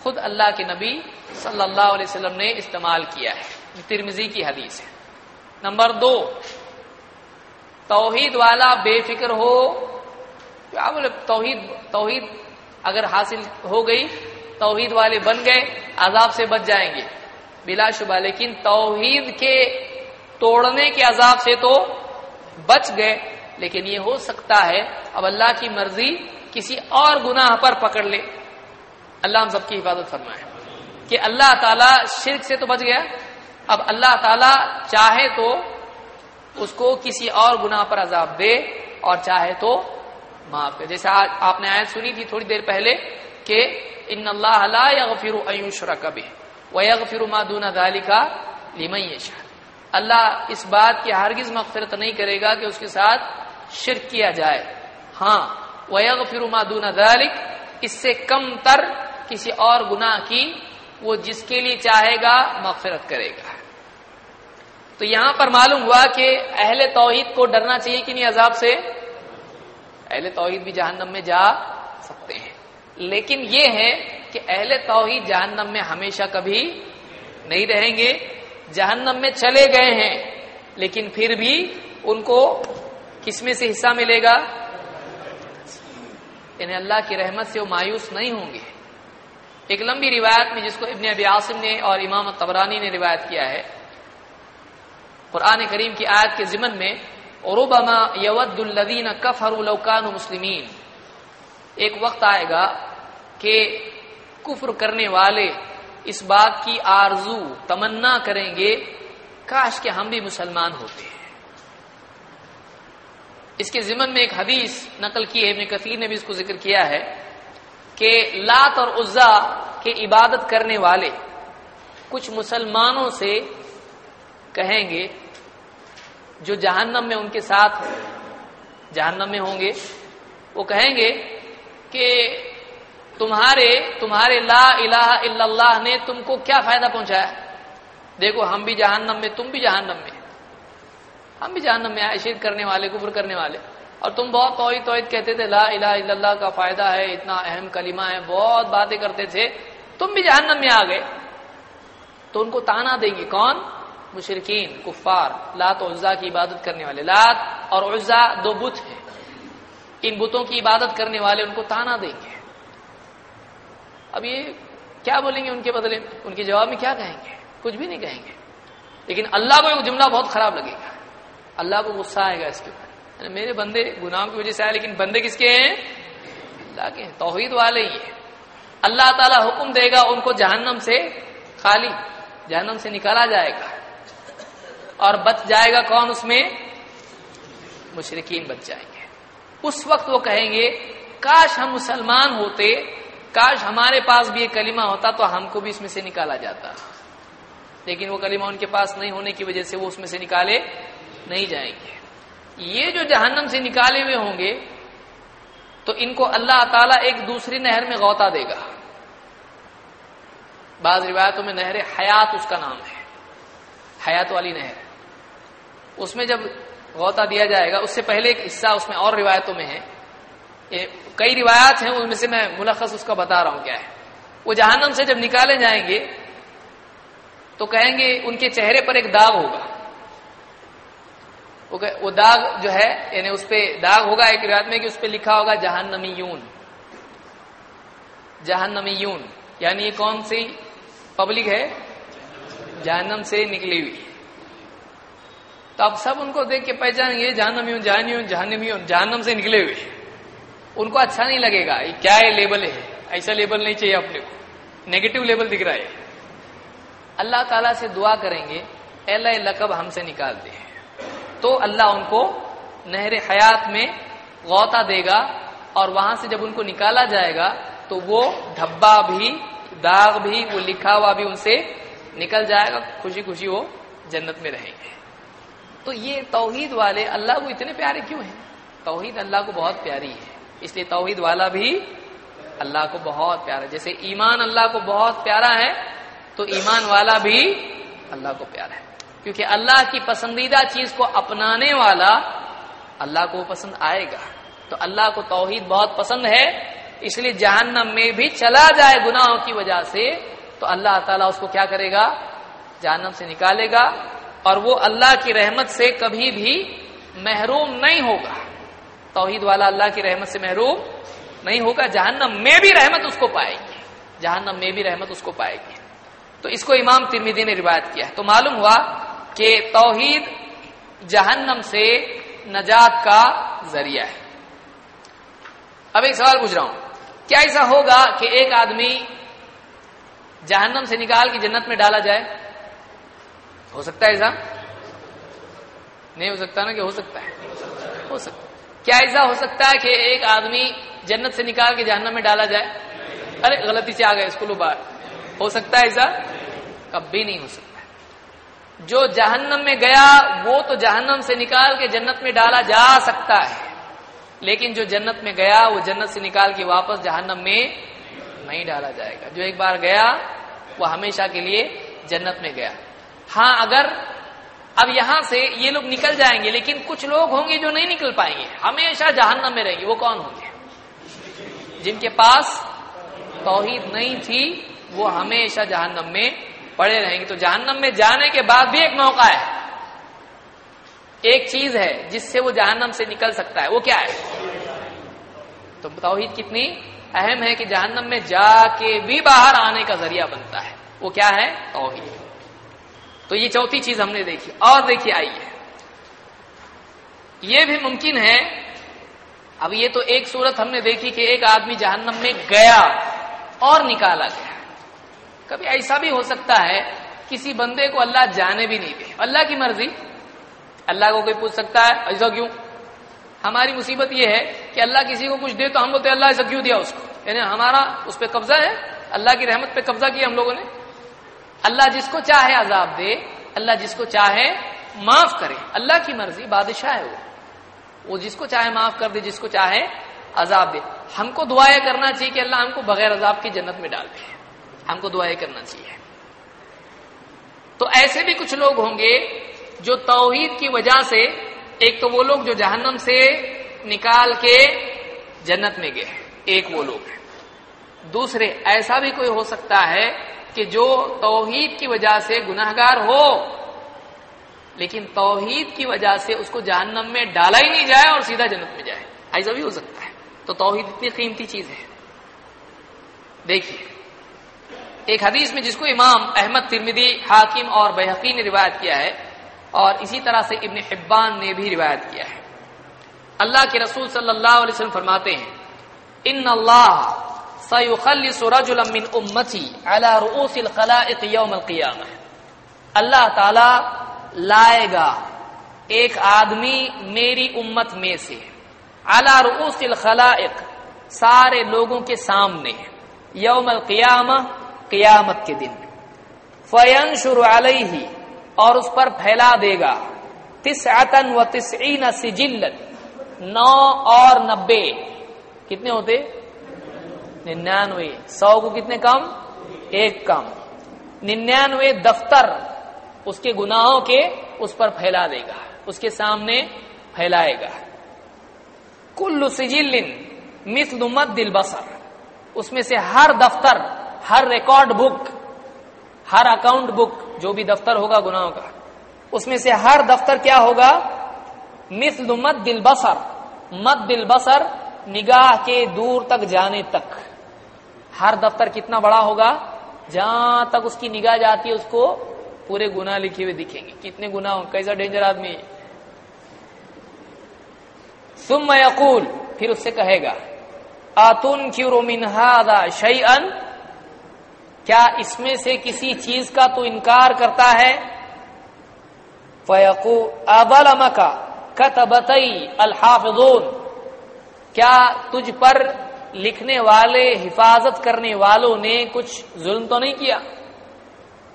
خود اللہ کے نبی صلی اللہ علیہ وسلم نے استعمال کیا ہے. ترمذی کی حدیث ہے. نمبر دو, توحید والا بے فکر ہو. کیا بولے توحید اگر حاصل ہو گئی, توحید والے بن گئے, عذاب سے بچ جائیں گے بلا شبہ. لیکن توحید کے توڑنے کے عذاب سے تو بچ گئے, لیکن یہ ہو سکتا ہے اب اللہ کی مرضی کسی اور گناہ پر پکڑ لے. اللہ ہم سب کی حفاظت فرمائے کہ اللہ تعالیٰ شرک سے تو بچ گیا, اب اللہ تعالیٰ چاہے تو اس کو کسی اور گناہ پر عذاب دے اور چاہے تو معاف کرے. جیسے آج آپ نے آیت سنی تھی تھوڑی دیر پہلے کہ ان اللہ لا یغفر ان یشرک بہ ویغفر ما دون ذلک لمن یشاء. اللہ اس بات کی ہرگز مغفرت نہیں کرے گا کہ اس کے ساتھ شرک کیا جائے. ہاں ویغفر ما دون ذلک, اس سے کم تر کسی اور گناہ کی وہ جس کے لیے چاہے گا مغفرت کرے گا. تو یہاں پر معلوم ہوا کہ اہل توحید کو ڈرنا چاہیے کہ نہیں عذاب سے. اہل توحید بھی جہنم میں جا سکتے ہیں, لیکن یہ ہے کہ اہل توحید جہنم میں ہمیشہ کبھی نہیں رہیں گے. جہنم میں چلے گئے ہیں لیکن پھر بھی ان کو کس میں سے حصہ ملے گا؟ انہیں اللہ کی رحمت سے وہ مایوس نہیں ہوں گے. ایک لمبی روایت میں جس کو ابن ابی عاصم نے اور امام طبرانی نے روایت کیا ہے, قرآن کریم کی آیت کے ضمن میں ربما یود الذین کفروا لو کانوا مسلمین, ایک وقت آئے گا کہ کفر کرنے والے اس بات کی آرزو تمنا کریں گے کاش کہ ہم بھی مسلمان ہوتے ہیں. اس کے ضمن میں ایک حدیث نقل کی ہے, ابن کثیر نے بھی اس کو ذکر کیا ہے کہ لات اور عزا کے عبادت کرنے والے کچھ مسلمانوں سے کہیں گے جو جہنم میں ان کے ساتھ جہنم میں ہوں گے, وہ کہیں گے کہ تمہارے لا الہ الا اللہ نے تم کو کیا فائدہ پہنچایا, دیکھو ہم بھی جہنم میں تم بھی جہنم میں, ہم بھی جہنم میں آئے، شرک کرنے والے، کفر کرنے والے، اور تم بہت توحید کہتے تھے، لا الہ الا اللہ کا فائدہ ہے، اتنا اہم کلمہ ہے، بہت باتیں کرتے تھے، تم بھی جہنم میں آ گئے۔ تو ان کو تانا دیں گے کون؟ مشرکین، کفار، لات و عزا کی عبادت کرنے والے۔ لات اور عزا دو بت ہیں، ان بتوں کی عبادت کرنے والے ان کو تانا دیں گے۔ اب یہ کیا بولیں گے ان کے بدلے میں؟ ان کے جواب میں کیا کہیں گے؟ کچھ بھی نہیں کہیں گے، لیکن اللہ کو یہ جملہ بہت خراب لگے گا، اللہ کو غصہ آئے گا اس کے اوپر، میرے بندے گناہوں کی وجہ سے آئے، لیکن بندے کس کے ہیں؟ اللہ کے ہیں، توحید والے ہی ہیں۔ اللہ تعالیٰ حکم دے گا ان کو جہنم سے، خالی جہنم سے نکالا جائے گا، اور بچ جائے گا کون اس میں؟ مشرکین بچ جائیں گے۔ اس وقت وہ کہیں گے کاش ہم مسلمان ہوتے، کاش ہمارے پاس بھی یہ کلمہ ہوتا تو ہم کو بھی اس میں سے نکالا جاتا، لیکن وہ کلمہ ان کے پاس نہیں ہونے کی وجہ سے وہ اس میں سے نکالے نہیں جائیں گے۔ یہ جو جہنم سے نکالے ہوئے ہوں گے تو ان کو اللہ تعالیٰ ایک دوسری نہر میں غوطہ دے گا، بعض روایتوں میں نہر حیات اس کا نام ہے، حیات والی نہر۔ اس میں جب غوطہ دیا جائے گا، اس سے پہلے ایک حصہ اس میں اور روایتوں میں ہے، کئی روایات ہیں، ان میں سے میں ملخص اس کا بتا رہا ہوں کیا ہے۔ وہ جہنم سے جب نکالے جائیں گے تو کہیں گے ان کے چہرے پر ایک داغ ہوگا، وہ داغ جو ہے یعنی اس پہ داغ ہوگا، ایک روایت میں کہ اس پہ لکھا ہوگا جہنمیون، جہنمیون، یعنی یہ کون سی پبلک ہے؟ جہنم سے نکلی ہوئی۔ تو اب سب ان کو دیکھ کے پہچانیں گے جہنمیون، جہنمیون، جہنمیون، جہنم سے نکلے ہوئے۔ ان کو اچھا نہیں لگے گا، یہ کیا ہے لیبل ہے، ایسا لیبل نہیں چاہیے اپنے کو، نیگیٹو لیبل دکھ رہا ہے۔ اللہ تعالیٰ سے دعا کریں گے اے اللہ یہ لقب ہم سے نکال دے، تو اللہ ان کو نہر حیات میں غوطہ دے گا، اور وہاں سے جب ان کو نکالا جائے گا تو وہ دھبا بھی، داغ بھی، وہ لکھا ہوا بھی ان سے نکل جائے گا، خوشی خوشی وہ جنت میں رہیں گے۔ تو یہ توحید والے اللہ کو اتنے پیارے کیوں ہیں؟ توحید اللہ کو بہت پیاری ہے، اس لیے توحید والا بھی اللہ کو بہت پیارا ہے۔ جیسے ایمان اللہ کو بہت پیارا ہے تو ایمان والا بھی اللہ کو پیارا ہے، کیونکہ اللہ کی پسندیدہ چیز کو اپنانے والا اللہ کو پسند آئے گا۔ تو اللہ کو توحید بہت پسند ہے، اس لیے جہنم میں بھی چلا جائے گناہوں کی وجہ سے تو اللہ تعالیٰ اس کو کیا کرے گا؟ جہنم سے نکالے گا، اور وہ اللہ کی رحمت سے کبھی بھی محروم نہیں ہوگا۔ توحید والا اللہ کی رحمت سے محروم نہیں ہوگا، جہنم میں بھی رحمت اس کو پائے گی، جہنم میں بھی رحمت اس کو پائے گی۔ تو اس کو امام ترمذی نے روایت کیا ہے۔ تو معلوم ہوا کہ توحید جہنم سے نجات کا ذریعہ ہے۔ اب ایک سوال پوچھ رہا ہوں، کیا ایسا ہوگا کہ ایک آدمی جہنم سے نکال کے جنت میں ڈالا جائے؟ ہو سکتا ہے ایسا؟ نہیں ہو سکتا نا، کہ ہو سکتا ہے؟ ہو سکتا ہے۔ کیا ایسا ہو سکتا ہے کہ ایک آدمی جنت سے نکال کے جہنم میں ڈالا جائے؟ ارے غلطی سے آ گئے اسکولوں باہر، ہو سکتا ہے ایسا؟ کبھی نہیں ہو سکتا ہے۔ جو جہنم میں گیا وہ تو جہنم سے نکال کے جنت میں ڈالا جا سکتا ہے، لیکن جو جنت میں گیا وہ جنت سے نکال کے واپس جہنم میں نہیں ڈالا جائے گا۔ جو ایک بار گیا وہ ہمیشہ کے لیے جنت میں گیا۔ ہاں اگر اب یہاں سے یہ لوگ نکل جائیں گے، لیکن کچھ لوگ ہوں گے جو نہیں نکل پائیں گے، ہمیشہ جہنم میں رہیں گے۔ وہ کون ہوں گے؟ جن کے پاس توحید نہیں تھی وہ ہمیشہ جہنم میں پڑے رہیں گے۔ تو جہنم میں جانے کے بعد بھی ایک موقع ہے، ایک چیز ہے جس سے وہ جہنم سے نکل سکتا ہے، وہ کیا ہے؟ تو توحید کتنی اہم ہے کہ جہنم میں جا کے بھی باہر آنے کا ذریعہ بنتا ہے، وہ کیا ہے؟ توحید۔ تو یہ چوتھی چیز ہم نے دیکھی۔ اور دیکھیے آئیے، یہ بھی ممکن ہے، اب یہ تو ایک صورت ہم نے دیکھی کہ ایک آدمی جہنم میں گیا اور نکالا گیا۔ کبھی ایسا بھی ہو سکتا ہے کسی بندے کو اللہ جانے بھی نہیں دے، اللہ کی مرضی، اللہ کو کوئی پوچھ سکتا ہے ایسا کیوں؟ ہماری مصیبت یہ ہے کہ اللہ کسی کو کچھ دے تو ہم بولتے اللہ ایسا کیوں دیا اس کو، یعنی ہمارا اس پہ قبضہ ہے، اللہ کی رحمت پہ قبضہ کیا ہم لوگوں نے۔ اللہ جس کو چاہے عذاب دے، اللہ جس کو چاہے معاف کرے، اللہ کی مرضی، بادشاہ ہے وہ جس کو چاہے معاف کر دے، جس کو چاہے عذاب دے۔ ہم کو دعائیں کرنا چاہیے کہ اللہ ہم کو بغیر عذاب کی جنت میں ڈال دے، ہم کو دعائیں کرنا چاہیے۔ تو ایسے بھی کچھ لوگ ہوں گے جو توحید کی وجہ سے، ایک تو وہ لوگ جو جہنم سے نکال کے جنت میں گئے، ایک وہ لوگ ہیں. دوسرے ایسا بھی کوئی ہو سکتا ہے کہ جو توحید کی وجہ سے گناہگار ہو، لیکن توحید کی وجہ سے اس کو جہنم میں ڈالا ہی نہیں جائے اور سیدھا جنت میں جائے، ایسا بھی ہو سکتا ہے. تو توحید اتنی قیمتی چیز ہے. دیکھیے ایک حدیث میں جس کو امام احمد، ترمذی، حاکم اور بیہقی نے روایت کیا ہے، اور اسی طرح سے ابن حبان نے بھی روایت کیا ہے، اللہ کے رسول صلی اللہ علیہ وسلم فرماتے ہیں ان اللہ سیخلص رجلا من امتی علی رؤوس الخلائق یوم القیامہ. اللہ تعالی لائے گا ایک آدمی میری امت میں سے، علی رؤوس الخلائق سارے لوگوں کے سامنے، یوم القیامہ قیامت کے دن، فینشر علیہ اور اس پر پھیلا دے گا، 99 سجلت 90 کتنے ہوتے 99، 100 کو کتنے کم، ایک کم، 99 دفتر اس کے گناہوں کے اس پر پھیلا دے گا، اس کے سامنے پھیلائے گا. کل سجل مثل مد البصر، اس میں سے ہر دفتر، ہر ریکارڈ بک، ہر اکاؤنٹ بک جو بھی دفتر ہوگا گناہوں کا، اس میں سے ہر دفتر کیا ہوگا، مثل مد البصر، مد البصر نگاہ کے دور تک جانے تک. ہر دفتر کتنا بڑا ہوگا، جہاں تک اس کی نگاہ جاتی ہے اس کو پورے گناہ لکھے ہوئے دکھیں گے. کتنے گناہ، کیسا ڈینجر آدمی ہے. ثم یقول، پھر اس سے کہے گا اتنکر من ھذا شیئا، کیا اس میں سے کسی چیز کا تو انکار کرتا ہے. فیقول اظلمک کتبتی الحافظون، کیا تجھ پر لکھنے والے، حفاظت کرنے والوں نے کچھ ظلم تو نہیں کیا.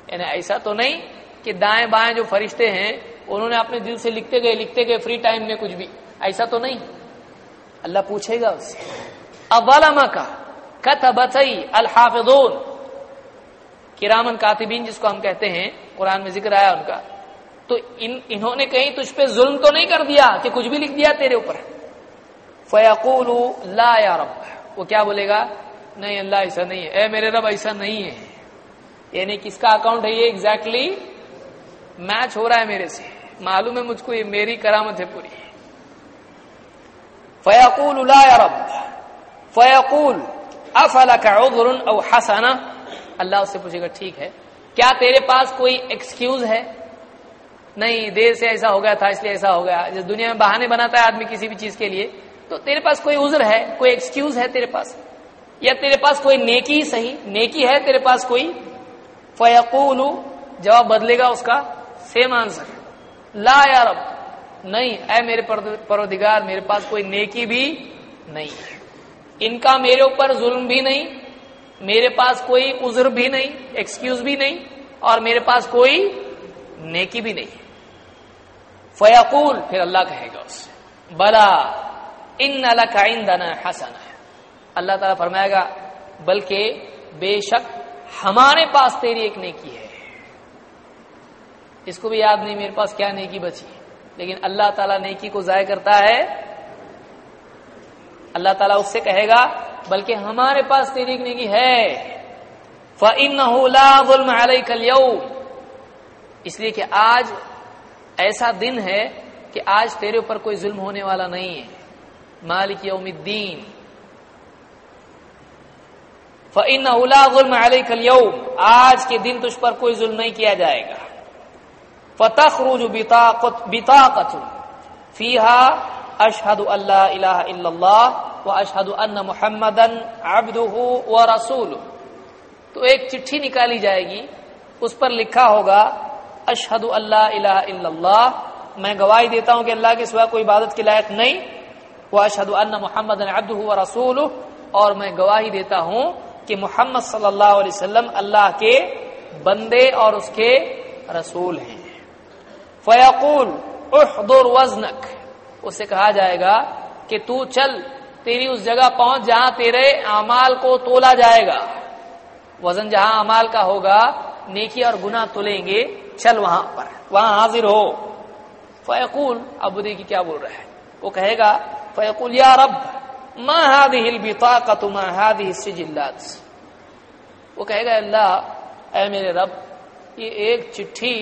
یعنی ایسا تو نہیں کہ دائیں بائیں جو فرشتے ہیں انہوں نے اپنے دل سے لکھتے گئے فری ٹائم میں کچھ بھی، ایسا تو نہیں. اللہ پوچھے گا اس سے اظلمک کتبتی الحافظون، کرامن کاتبین جس کو ہم کہتے ہیں، قرآن میں ذکر آیا ان کا، تو انہوں نے کہیں تجھ پہ ظلم تو نہیں کر دیا کہ کچھ بھی لکھ دیا تیرے اوپر. فیقول لا یا رب، وہ کیا بولے گا، نہیں اللہ ایسا نہیں ہے، اے میرے رب ایسا نہیں ہے. یعنی کس کا اکاؤنٹ ہے یہ، ایگزیکٹلی میچ ہو رہا ہے میرے سے، معلوم ہے مجھ کو یہ میری کرامت ہے پوری. فیقول لا یا رب، فیقول افلک عذر او حسنہ، اللہ اس سے پوچھے گا ٹھیک ہے کیا تیرے پاس کوئی ایکسکیوز ہے. نہیں دیر سے ایسا ہو گیا تھا اس لیے ایسا ہو گیا، جس دنیا میں بہانے بناتا ہے آدمی کسی بھی چیز کے لیے، تو تیرے پاس کوئی عذر ہے، کوئی ایکسکیوز ہے تیرے پاس، یا تیرے پاس کوئی نیکی، صحیح نیکی ہے تیرے پاس کوئی. فیقول، جواب بدلے گا اس کا، سیم آنسر، لا یا رب، نہیں اے میرے پروردگار میرے پاس کوئی نیکی بھی نہیں ہے، ان کا میرے اوپر ظلم بھی نہیں، میرے پاس کوئی عذر بھی نہیں، ایکسکیوز بھی نہیں، اور میرے پاس کوئی نیکی بھی نہیں. فیقول، پھر اللہ کہے گا اس سے بلا ان لک عندنا حسنہ، اللہ تعالیٰ فرمائے گا بلکہ بے شک ہمارے پاس تیری ایک نیکی ہے. اس کو بھی یاد نہیں میرے پاس کیا نیکی بچی، لیکن اللہ تعالیٰ نیکی کو ضائع کرتا ہے. اللہ تعالیٰ اس سے کہے گا بلکہ ہمارے پاس تیری ایک نیکی ہے. فَإِنَّهُ لَا ظُلْمَ عَلَيْكَ الْيَوْمَ، اس لیے کہ آج ایسا دن ہے کہ آج تیرے اوپر کوئی ظلم ہونے والا نہیں ہے. مالک یوم الدین، فَإِنَّهُ لَا ظُلْمَ عَلَيْكَ الْيَوْمَ، آج کے دن تجھ پر کوئی ظلم نہیں کیا جائے گا. فَتَخْرُجُ بِطَاقَةٌ فِيهَا أَشْهَدُ أَن لَّا إِلَٰهَ إِلَّا اللَّهُ وَأَشْهَدُ أَنَّ مُحَمَّدًا عَبْدُهُ وَرَسُولُهُ، تو ایک چٹھی نکالی جائے گی، اس پر لکھا ہوگا اشہد اللہ الہ الا اللہ، میں گواہی دیتا ہوں کہ اللہ کے سوا کوئی عبادت کے لائق نہیں، واشہد ان محمدا عبدہ ورسولہ، اور میں گواہی دیتا ہوں کہ محمد صلی اللہ علیہ وسلم اللہ کے بندے اور اس کے رسول ہیں. فیقول احضر وزنک، اس سے کہا جائے گا کہ تو چل، تیری اس جگہ پہنچ جہاں تیرے اعمال کو تولا جائے گا. وزن جہاں اعمال کا ہوگا، نیکی اور گناہ تولیں گے، چل وہاں پر، وہاں حاضر ہو. فیقول، اب دیکھیے کیا بول رہا ہے، وہ کہے گا فیقول یا رب ما هذه البطاقة ما هذه السجلات، وہ کہے گا اللہ اے میرے رب یہ ایک چٹھی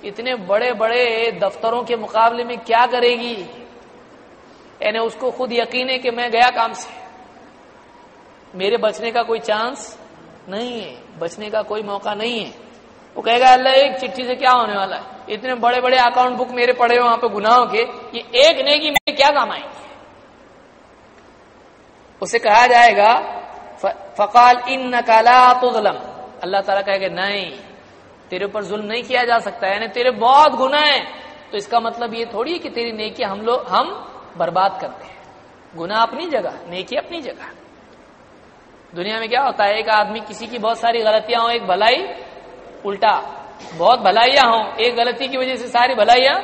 اتنے بڑے بڑے دفتروں کے مقابلے میں کیا کرے گی، یعنی اس کو خود یقین ہے کہ میں گیا کام سے، میرے بچنے کا کوئی چانس نہیں ہے، بچنے کا کوئی موقع نہیں ہے۔ وہ کہے گا اللہ ایک چٹھی سے کیا ہونے والا ہے، اتنے بڑے بڑے اکاؤنٹ بک میرے پڑے ہو وہاں پہ گناہوں کے، یہ ایک نیکی میں کیا کام آئیں گے۔ اسے کہا جائے گا فقال انک لا تظلم، اللہ تعالیٰ کہے گا نہیں تیرے اوپر ظلم نہیں کیا جا سکتا، یعنی تیرے بہت گناہ ہیں، تو اس کا مطلب یہ تھوڑی ہے کہ تیری نیکی ہم برباد کرتے ہیں، گناہ اپنی جگہ نیکی اپنی جگہ۔ دنیا میں کیا ہوتا ہے، ایک آدمی کسی کی بہت ساری غلطیاں ہوں، ایک بھلائی، الٹا بہت بھلائیاں ہوں، ایک غلطی کی وجہ سے ساری بھلائیاں،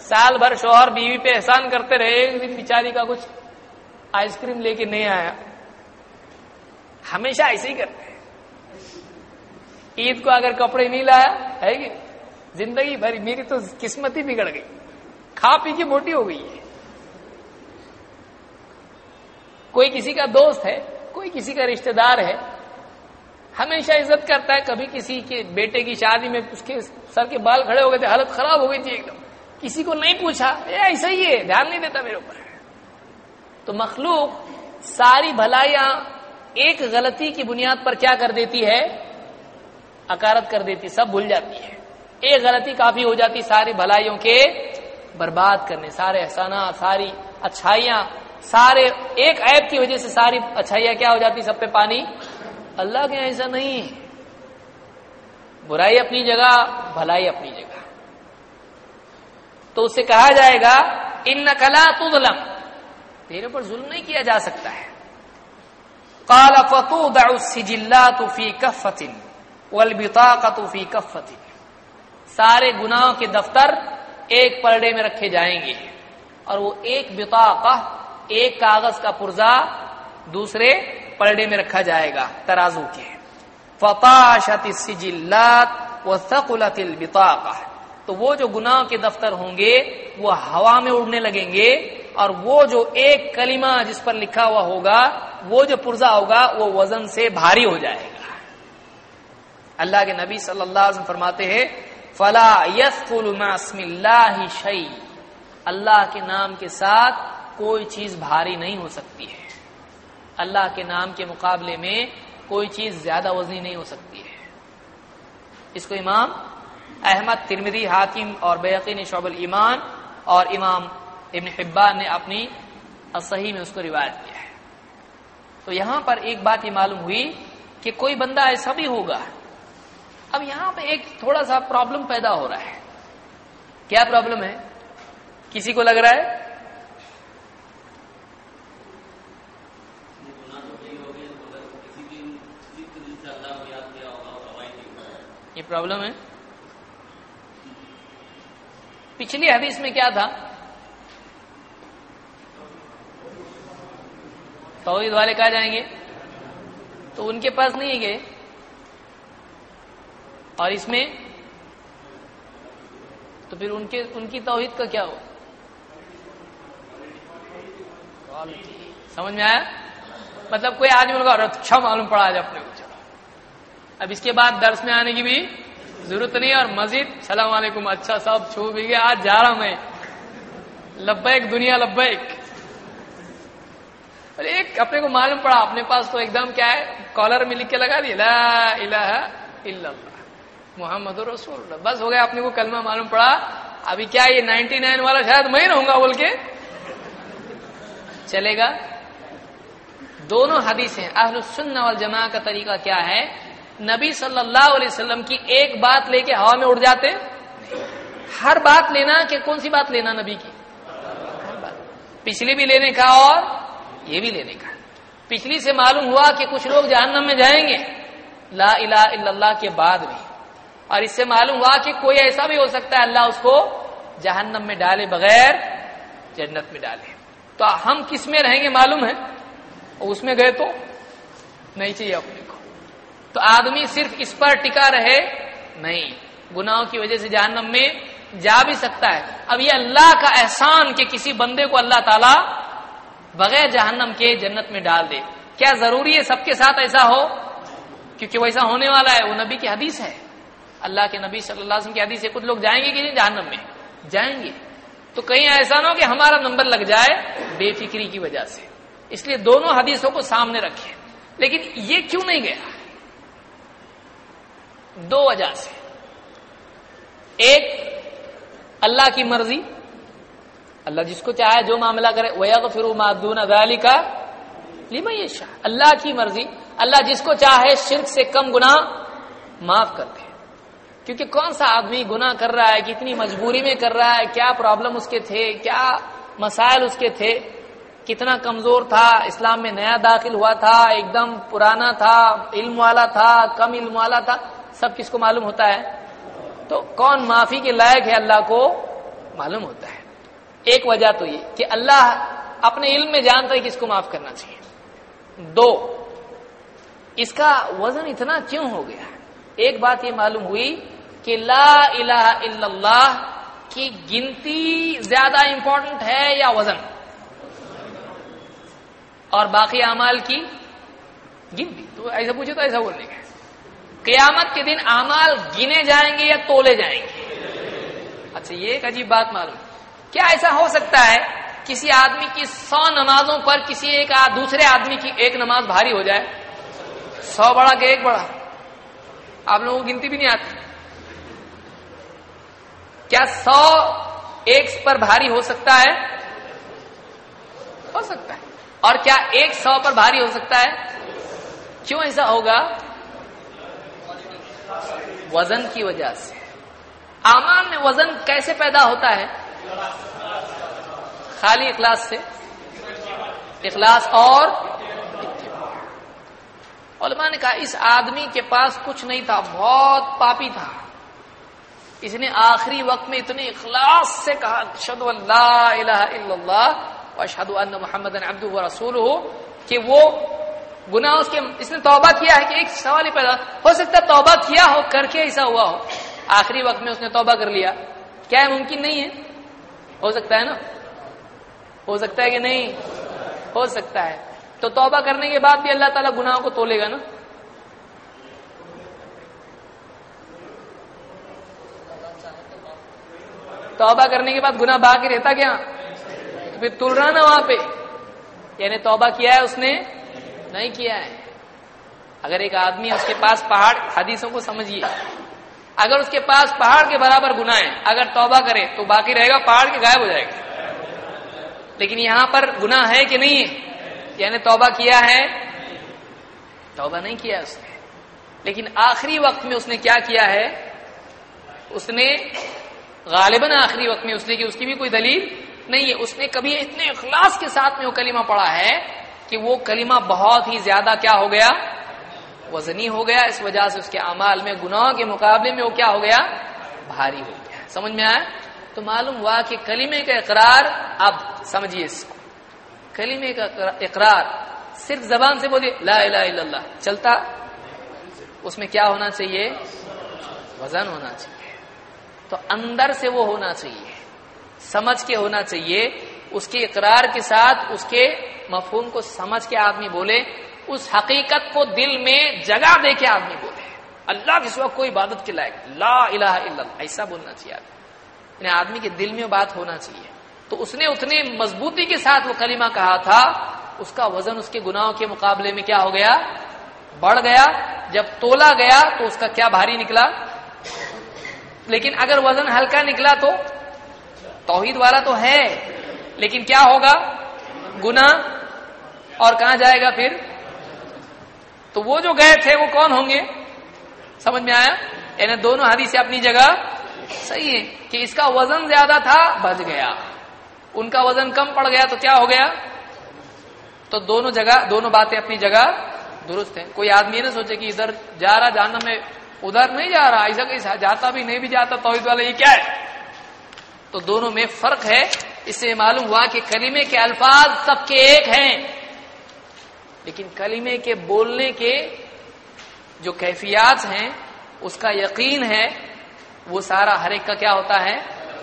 سال بھر شوہر بیوی پہ احسان کرتے رہے، ایک دن بیچاری کا کچھ آئس کریم لے کے نہیں آیا، ہمیشہ ایسے ہی کرتے ہیں۔ عید کو اگر کپڑے نہیں لایا ہے کہ زندگی بھر میری تو قسمت ہی بگڑ گئی، کھا پی کے موٹی ہو گئی ہے۔ کوئی کسی کا دوست ہے، کوئی کسی کا رشتہ دار ہے، ہمیشہ عزت کرتا ہے، کبھی کسی کے بیٹے کی شادی میں اس کے سر کے بال کھڑے ہو گئے تھے، حالت خراب ہو گئی تھی ایک دم، کسی کو نہیں پوچھا، ایسا ہی ہے، دھیان نہیں دیتا میرے اوپر۔ تو مخلوق ساری بھلائیاں ایک غلطی کی بنیاد پر کیا کر دیتی ہے، اکارت کر دیتی، سب بھول جاتی ہے، ایک غلطی کافی ہو جاتی ساری بھلائیوں کے برباد کرنے، سارے احسانات، ساری اچھائیاں، سارے ایک عیب کی وجہ سے ساری اچھائیاں کیا ہو جاتی، سب پہ پانی۔ اللہ کے ایسا نہیں ہے، برائی اپنی جگہ، بھلائی اپنی جگہ۔ تو اس سے کہا جائے گا انک لا تظلم، تیرے پر ظلم نہیں کیا جا سکتا ہے۔ قال فتوضع السجلات في كفة والبطاقة في كفة، سارے گناہوں کے دفتر ایک پرڑے میں رکھے جائیں گے، اور وہ ایک بطاقہ، ایک کاغذ کا پرزہ دوسرے پرڑے میں رکھا جائے گا ترازو کے۔ فطاشت السجلات وثقلت البطاقة، تو وہ جو گناہوں کے دفتر ہوں گے وہ ہوا میں اڑنے لگیں گے، اور وہ جو ایک کلمہ جس پر لکھا ہوا ہوگا، وہ جو پرزہ ہوگا وہ وزن سے بھاری ہو جائے گا۔ اللہ کے نبی صلی اللہ علیہ وسلم فرماتے ہیں فلا يثقل مع اسم اللہ شیء، اللہ کے نام کے ساتھ کوئی چیز بھاری نہیں ہو سکتی ہے، اللہ کے نام کے مقابلے میں کوئی چیز زیادہ وزنی نہیں ہو سکتی ہے۔ اس کو امام احمد، ترمذی، حاکم اور بیہقی نے شعب الایمان، اور امام ابن حبان نے اپنی الصحیح میں اس کو روایت کیا ہے۔ تو یہاں پر ایک بات یہ معلوم ہوئی کہ کوئی بندہ ایسا بھی ہوگا۔ اب یہاں پہ ایک تھوڑا سا پرابلم پیدا ہو رہا ہے۔ کیا پرابلم ہے؟ کسی کو لگ رہا ہے یہ پرابلم ہے؟ پچھلی حدیث میں کیا تھا؟ توحید والے کہاں جائیں گے؟ تو ان کے پاس نہیں گئے، اور اس میں تو پھر ان کی توحید کا کیا ہو؟ سمجھ میں آیا؟ مطلب کوئی آدمی کا اچھا معلوم پڑا آج اپنے کو، چلو اب اس کے بعد درس میں آنے کی بھی ضرورت نہیں، اور مزید السلام علیکم، اچھا صاحب چھو بھی گیا، آج جا رہا میں، لبیک دنیا لبیک۔ ایک اپنے کو معلوم پڑا، اپنے پاس تو ایک دم کیا ہے، کالر میں لکھ کے لگا دیا لا الہ الا اللہ محمد رسول اللہ، بس ہو گیا، اپنے کو کلمہ معلوم پڑا۔ ابھی کیا یہ 99 والا شاید میں ہی رہوں گا بول کے چلے گا؟ دونوں حدیثیں اہل السنہ والجماعہ کا طریقہ کیا ہے، نبی صلی اللہ علیہ وسلم کی ایک بات لے کے ہوا میں اڑ جاتے، ہر بات لینا کہ کون سی بات لینا نبی کی، ہر بات، پچھلی بھی لینے کا اور یہ بھی لینے کا۔ پچھلی سے معلوم ہوا کہ کچھ لوگ جہنم میں جائیں گے لا الہ الا اللہ کے بعد بھی، اور اس سے معلوم ہوا کہ کوئی ایسا بھی ہو سکتا ہے اللہ اس کو جہنم میں ڈالے بغیر جنت میں ڈالے۔ تو ہم کس میں رہیں گے معلوم ہے، اور اس میں گئے تو نہیں چاہیے اپنے کو۔ تو آدمی صرف اس پر ٹکا رہے نہیں، گناہوں کی وجہ سے جہنم میں جا بھی سکتا ہے. اب یہ اللہ کا احسان کہ کسی بندے کو اللہ تعالی بغیر جہنم کے جنت میں ڈال دے. کیا ضروری ہے سب کے ساتھ ایسا ہو؟ کیونکہ ویسا ہونے والا ہے. وہ نبی کی حدیث ہے, اللہ کے نبی صلی اللہ علیہ وسلم کی حدیث ہے. کچھ لوگ جائیں گے کہ نہیں جہنم میں؟ جائیں گے. تو کہیں ایسا نہ ہو کہ ہمارا نمبر لگ جائے بے فکری کی وجہ سے. اس لیے دونوں حدیثوں کو سامنے رکھیں. لیکن یہ کیوں نہیں گیا؟ دو وجہ سے. ایک, اللہ کی مرضی, اللہ جس کو چاہے جو معاملہ کرے. وَيَغْفِرُ مَا دُونَ ذَلِكَ لِمَن يَشَاءُ, اللہ کی مرضی, اللہ جس کو چاہے شرک سے کم گناہ معاف کر دے. کیونکہ کون سا آدمی گناہ کر رہا ہے, کتنی مجبوری میں کر رہا ہے, کیا پرابلم اس کے تھے, کیا مسائل اس کے تھے, کتنا کمزور تھا, اسلام میں نیا داخل ہوا تھا, ایک دم پرانا تھا, علم والا تھا, کم علم والا تھا, سب کس کو معلوم ہوتا ہے؟ تو کون معافی کے لائق ہے اللہ کو معلوم ہوتا ہے. ایک وجہ تو یہ کہ اللہ اپنے علم میں جانتا ہے کس کو معاف کرنا چاہیے. دو, اس کا وزن اتنا کیوں ہو گیا؟ ایک بات یہ معلوم ہوئی کہ لا الہ الا اللہ کی گنتی زیادہ امپورٹنٹ ہے یا وزن, اور باقی اعمال کی گنتی. تو ایسا پوچھے تو ایسا بولنے کا, قیامت کے دن اعمال گنے جائیں گے یا تولے جائیں گے؟ اچھا, یہ ایک عجیب بات معلوم. کیا ایسا ہو سکتا ہے کسی آدمی کی 100 نمازوں پر کسی ایک دوسرے آدمی کی ایک نماز بھاری ہو جائے؟ 100 بڑا کہ ایک بڑا؟ آپ لوگوں کو گنتی بھی نہیں آتی. کیا 100 ایک پر بھاری ہو سکتا ہے؟ ہو سکتا ہے. اور کیا ایک 100 پر بھاری ہو سکتا ہے؟ کیوں ایسا ہوگا؟ وزن کی وجہ سے. اعمال میں وزن کیسے پیدا ہوتا ہے؟ خالی اخلاص سے. اخلاص اور علماء نے کہا اس آدمی کے پاس کچھ نہیں تھا, بہت پاپی تھا, اس نے آخری وقت میں اتنے اخلاص سے کہا اشہد ان لا الہ الا اللہ واشہد ان محمدن عبدہ ورسولہ, کہ وہ گناہ اس نے توبہ کیا ہے. کہ ایک سوال ہی پیدا ہو سکتا ہے توبہ کیا ہو کر کے ایسا ہوا ہو, آخری وقت میں اس نے توبہ کر لیا. کیا ہے ممکن نہیں ہے؟ ہو سکتا ہے نا, ہو سکتا ہے کہ نہیں؟ ہو سکتا ہے. تو توبہ کرنے کے بعد بھی اللہ تعالیٰ گناہوں کو تولے گا نا. توبہ کرنے کے بعد گناہ باقی رہتا کیا؟ تو پھر تل رہا نا وہاں پہ, یعنی توبہ کیا ہے اس نے؟ نہیں کیا ہے. اگر ایک آدمی اس کے پاس پہاڑ, حدیثوں کو سمجھیے, اگر اس کے پاس پہاڑ کے برابر گناہ ہے, اگر توبہ کرے تو باقی رہے گا, پہاڑ کے غائب ہو جائے گا. لیکن یہاں پر گناہ ہے کہ نہیں ہے؟ یعنی توبہ کیا ہے؟ توبہ نہیں کیا اس نے. لیکن آخری وقت میں اس نے کیا کیا ہے؟ اس نے غالباً آخری وقت میں اس نے, کہ اس کی بھی کوئی دلیل نہیں ہے, اس نے کبھی اتنے اخلاص کے ساتھ میں وہ کلمہ پڑھا ہے کہ وہ کلمہ بہت ہی زیادہ کیا ہو گیا؟ وزنی ہو گیا. اس وجہ سے اس کے اعمال میں گناہوں کے مقابلے میں وہ کیا ہو گیا؟ بھاری ہو گیا. سمجھ میں آیا؟ تو معلوم ہوا کہ کلمے کا اقرار, اب سمجھیے اس کو, کلمے کا اقرار صرف زبان سے بولے لا الہ الا اللہ چلتا, اس میں کیا ہونا چاہیے؟ وزن ہونا چاہیے. تو اندر سے وہ ہونا چاہیے, سمجھ کے ہونا چاہیے. اس کے اقرار کے ساتھ اس کے مفہوم کو سمجھ کے آدمی بولے, اس حقیقت کو دل میں جگہ دے کے آدمی بولے اللہ کے سوا کوئی عبادت کے لائق لا الہ الا اللہ, ایسا بولنا چاہیے آدمی. یعنی آدمی کے دل میں بات ہونا چاہیے. تو اس نے اتنے مضبوطی کے ساتھ وہ کلمہ کہا تھا, اس کا وزن اس کے گناہوں کے مقابلے میں کیا ہو گیا؟ بڑھ گیا. جب تولا گیا تو اس کا کیا بھاری نکلا. لیکن اگر وزن ہلکا نکلا تو توحید والا تو ہے, لیکن کیا ہوگا؟ گناہ. اور کہاں جائے گا پھر؟ تو وہ جو گئے تھے وہ کون ہوں گے؟ سمجھ میں آیا؟ یعنی دونوں حدیثیں اپنی جگہ صحیح ہے کہ اس کا وزن زیادہ تھا, بچ گیا. ان کا وزن کم پڑ گیا تو کیا ہو گیا؟ تو دونوں باتیں اپنی جگہ درست ہیں. کوئی آدمی نہ سوچے کہ ادھر جا رہا جہنم میں, ادھر نہیں جا رہا, ایسا کیسا جاتا بھی نہیں بھی جاتا توحید والا, یہ کیا ہے؟ تو دونوں میں فرق ہے. اس سے معلوم ہوا کہ کلمے کے الفاظ سب کے ایک ہیں, لیکن کلمے کے بولنے کے جو کیفیات ہیں, اس کا یقین ہے, وہ سارا ہر ایک کا کیا ہوتا ہے؟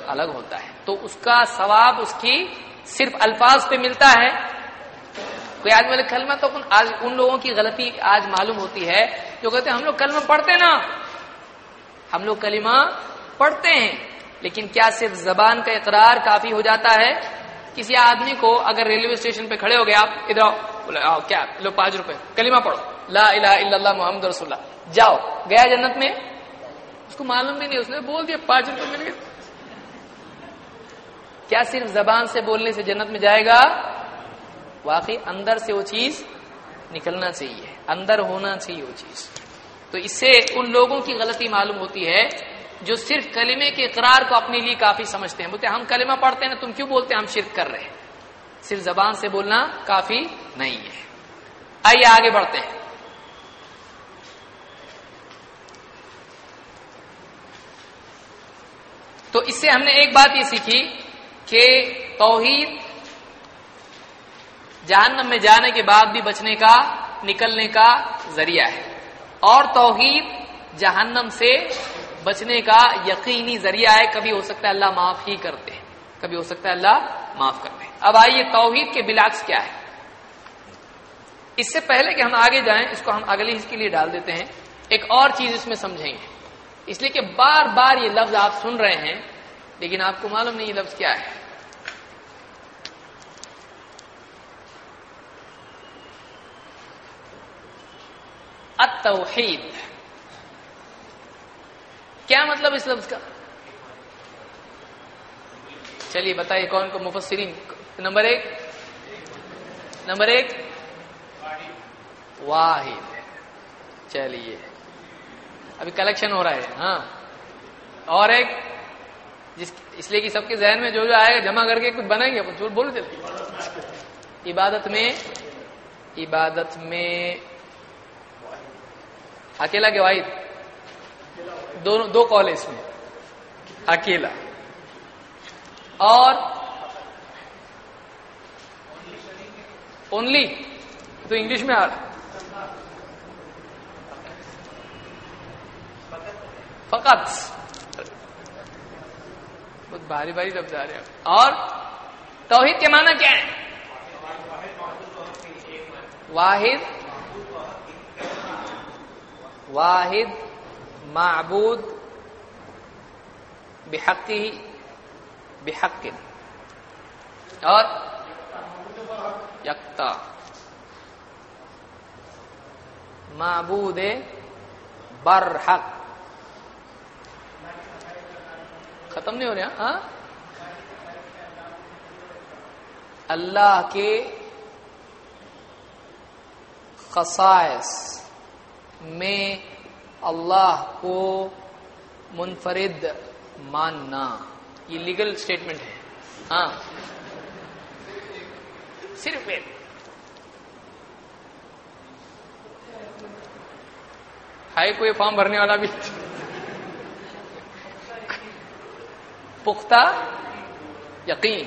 الگ ہوتا ہے. تو اس کا ثواب اس کی صرف الفاظ پہ ملتا ہے. کوئی آدمی والے کلمہ تو آج ان لوگوں کی غلطی آج معلوم ہوتی ہے جو کہتے ہیں ہم لوگ کلمہ پڑھتے نا، ہم لوگ کلمہ پڑھتے ہیں، لیکن کیا صرف زبان کا اقرار کافی ہو جاتا ہے؟ کسی آدمی کو اگر ریلوے اسٹیشن پہ کھڑے ہو گئے، آپ ادھر آؤ، کیا لو 5 روپے کلمہ پڑھو، لا الہ الا اللہ محمد رسول اللہ، جاؤ، گیا جنت میں؟ اس کو معلوم بھی نہیں، اس نے بول دیا 5 روپے مل گئے. کیا صرف زبان سے بولنے سے جنت میں جائے گا؟ واقعی اندر سے وہ چیز نکلنا چاہیے، اندر ہونا چاہیے وہ چیز. تو اس سے ان لوگوں کی غلطی معلوم ہوتی ہے جو صرف کلمے کے اقرار کو اپنے لیے کافی سمجھتے ہیں. بولتے ہیں ہم کلمہ پڑھتے ہیں نا، تم کیوں بولتے ہیں ہم شرک کر رہے ہیں؟ صرف زبان سے بولنا کافی نہیں ہے. آئیے آگے بڑھتے ہیں. تو اس سے ہم نے ایک بات یہ سیکھی کہ توحید جہنم میں جانے کے بعد بھی بچنے کا، نکلنے کا ذریعہ ہے، اور توحید جہنم سے بچنے کا یقینی ذریعہ ہے. کبھی ہو سکتا ہے اللہ معاف ہی کرتے ہیں، کبھی ہو سکتا ہے اللہ معاف کرتے ہیں. اب آئیے توحید کے بالعکس کیا ہے. اس سے پہلے کہ ہم آگے جائیں، اس کو ہم اگلی حصے کے لیے ڈال دیتے ہیں. ایک اور چیز اس میں سمجھیں گے، اس لیے کہ بار بار یہ لفظ آپ سن رہے ہیں لیکن آپ کو معلوم نہیں یہ لفظ کیا ہے. التوحید کیا مطلب اس لفظ کا؟ چلیے بتائیے کون کو مفسرین. نمبر ایک واحد. چلیے ابھی کلیکشن ہو رہا ہے. ہاں، اور ایک اس لیے کہ سب کے ذہن میں جو آئے گا جمع کر کے کچھ بنائیں گے. جھوٹ بولو جلدی. عبادت میں اکیلا کے واحد، دو قول اس میں، اکیلا اور اونلی. تو انگلش میں آ رہا فقط، بہت بھاری لفظ آ رہے ہیں. اور توحید کے معنی کیا ہے؟ واحد معبود بحق اور یکتا معبود برحق. ختم نہیں ہو رہا. ہاں، اللہ کے خصائص میں اللہ کو منفرد ماننا، یہ لیگل سٹیٹمنٹ ہے. ہاں، صرف ایک. ہے کوئی فارم بھرنے والا بھی؟ پختہ یقین.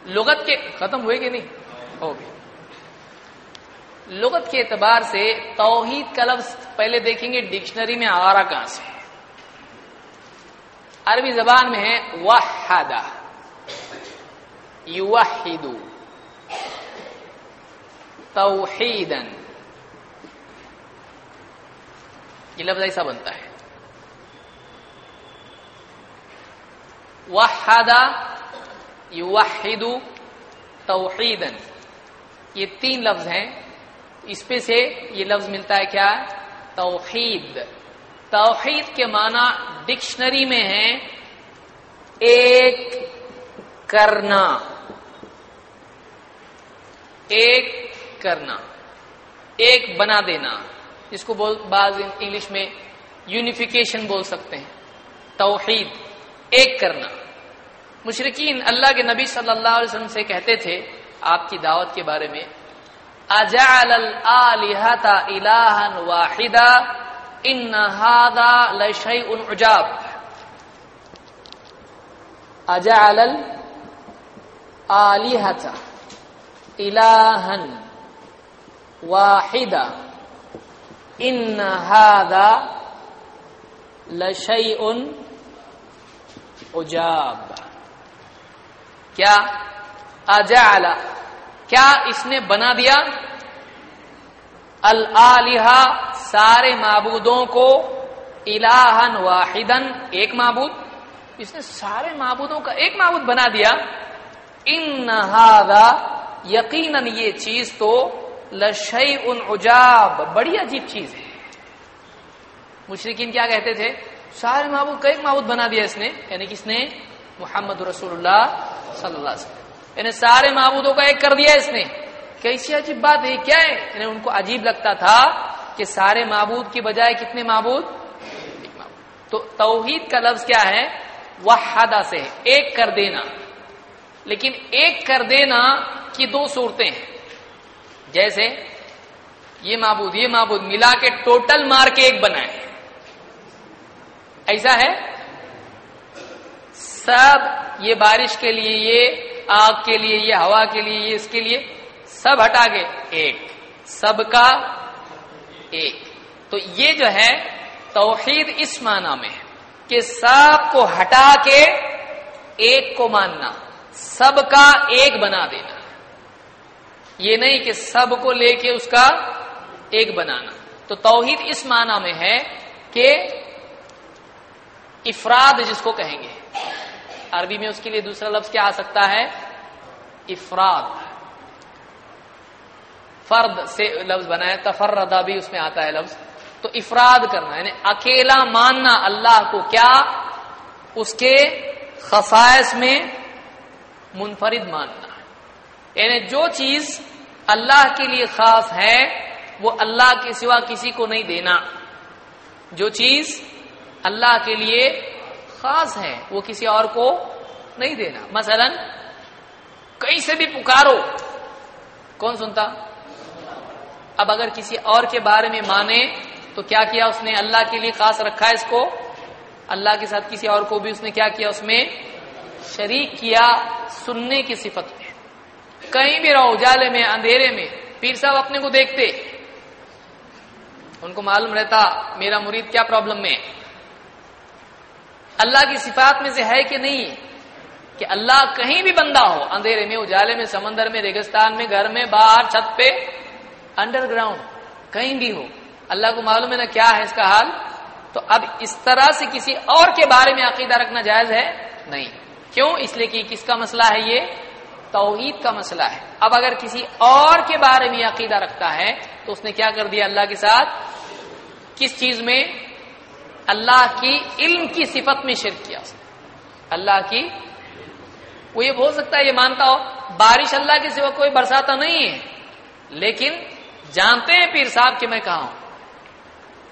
لغت کے ختم ہوئے کہ نہیں؟ ہو گئی. لغت کے اعتبار سے توحید کا لفظ پہلے دیکھیں گے ڈکشنری میں آ رہا کہاں سے. عربی زبان میں ہے وحدہ، یوحد، توحیدن. یہ لفظ ایسا بنتا ہے. وحدہ، یوحد، توحیدن، یہ 3 لفظ ہیں. اس پہ سے یہ لفظ ملتا ہے کیا؟ توحید. توحید کے معنی ڈکشنری میں ہے ایک کرنا، ایک بنا دینا، جس کو بعض انگلش میں یونیفیکیشن بول سکتے ہیں. توحید ایک کرنا. مشرکین اللہ کے نبی صلی اللہ علیہ وسلم سے کہتے تھے آپ کی دعوت کے بارے میں، اجعل الآلہۃ الہا واحدا ان ھذا لشیء عجاب. اجعل الآلہۃ الہا واحدہ ان ھذا لشیء عجاب. کیا اجعل، کیا اس نے بنا دیا الآلہہ سارے معبودوں کو الہن واحدن ایک معبود، اس نے سارے معبودوں کا ایک معبود بنا دیا. ان ھذا یقیناً یہ چیز تو لشیء عجاب بڑی عجیب چیز ہے. مشرکین کیا کہتے تھے؟ سارے معبود کا ایک معبود بنا دیا اس نے، یعنی کس نے؟ محمد رسول اللہ صلی اللہ علیہ وسلم، یعنی سارے معبودوں کا ایک کر دیا اس نے. کیسی عجیب بات ہے، کیا ہے؟ یعنی ان کو عجیب لگتا تھا کہ سارے معبود کی بجائے کتنے معبود؟ ایک معبود. تو توحید کا لفظ کیا ہے؟ وحدہ سے ایک کر دینا. لیکن ایک کر دینا کی دو صورتیں ہیں. جیسے یہ معبود ملا کے ٹوٹل مار کے ایک بنائے، ایسا ہے؟ سب یہ بارش کے لیے، یہ آگ کے لیے، یہ ہوا کے لیے، یہ اس کے لیے، سب ہٹا کے ایک، سب کا ایک. تو یہ جو ہے توحید اس معنی میں ہے کہ سب کو ہٹا کے ایک کو ماننا، سب کا ایک بنا دینا. یہ نہیں کہ سب کو لے کے اس کا ایک بنانا. تو توحید اس معنی میں ہے کہ افراد جس کو کہیں گے، عربی میں اس کے لیے دوسرا لفظ کیا آ سکتا ہے؟ افراد. فرد سے لفظ بنا ہے، تفردہ بھی اس میں آتا ہے لفظ. تو افراد کرنا یعنی اکیلا ماننا اللہ کو، کیا؟ اس کے خصائص میں منفرد ماننا. یعنی جو چیز اللہ کے لیے خاص ہے وہ اللہ کے سوا کسی کو نہیں دینا. جو چیز اللہ کے لیے خاص ہے وہ کسی اور کو نہیں دینا. مثلا کہیں سے بھی پکارو، کون سنتا؟ اب اگر کسی اور کے بارے میں مانے تو کیا کیا اس نے؟ اللہ کے لیے خاص رکھا ہے اس کو، اللہ کے ساتھ کسی اور کو بھی اس نے کیا کیا؟ اس میں شریک کیا سننے کی صفت میں. کہیں بھی رہو، اجالے میں، اندھیرے میں، پیر صاحب اپنے کو دیکھتے، ان کو معلوم رہتا میرا مرید کیا پرابلم میں ہے. اللہ کی صفات میں سے ہے کہ نہیں کہ اللہ کہیں بھی بندہ ہو، اندھیرے میں، اجالے میں، سمندر میں، ریگستان میں، گھر میں، باہر، چھت پہ، انڈر گراؤنڈ، کہیں بھی ہو، اللہ کو معلوم ہے نا کیا ہے اس کا حال. تو اب اس طرح سے کسی اور کے بارے میں عقیدہ رکھنا جائز ہے؟ نہیں. کیوں؟ اس لیے کہ کس کا مسئلہ ہے؟ یہ توحید کا مسئلہ ہے. اب اگر کسی اور کے بارے میں عقیدہ رکھتا ہے تو اس نے کیا کر دیا اللہ کے ساتھ؟ کس چیز میں؟ اللہ کی علم کی صفت میں شرک کیا اس نے. اللہ کی، وہ یہ بول سکتا ہے، یہ مانتا ہو بارش اللہ کے سوا کوئی برساتا نہیں ہے، لیکن جانتے ہیں پیر صاحب کہ میں کہاں ہوں،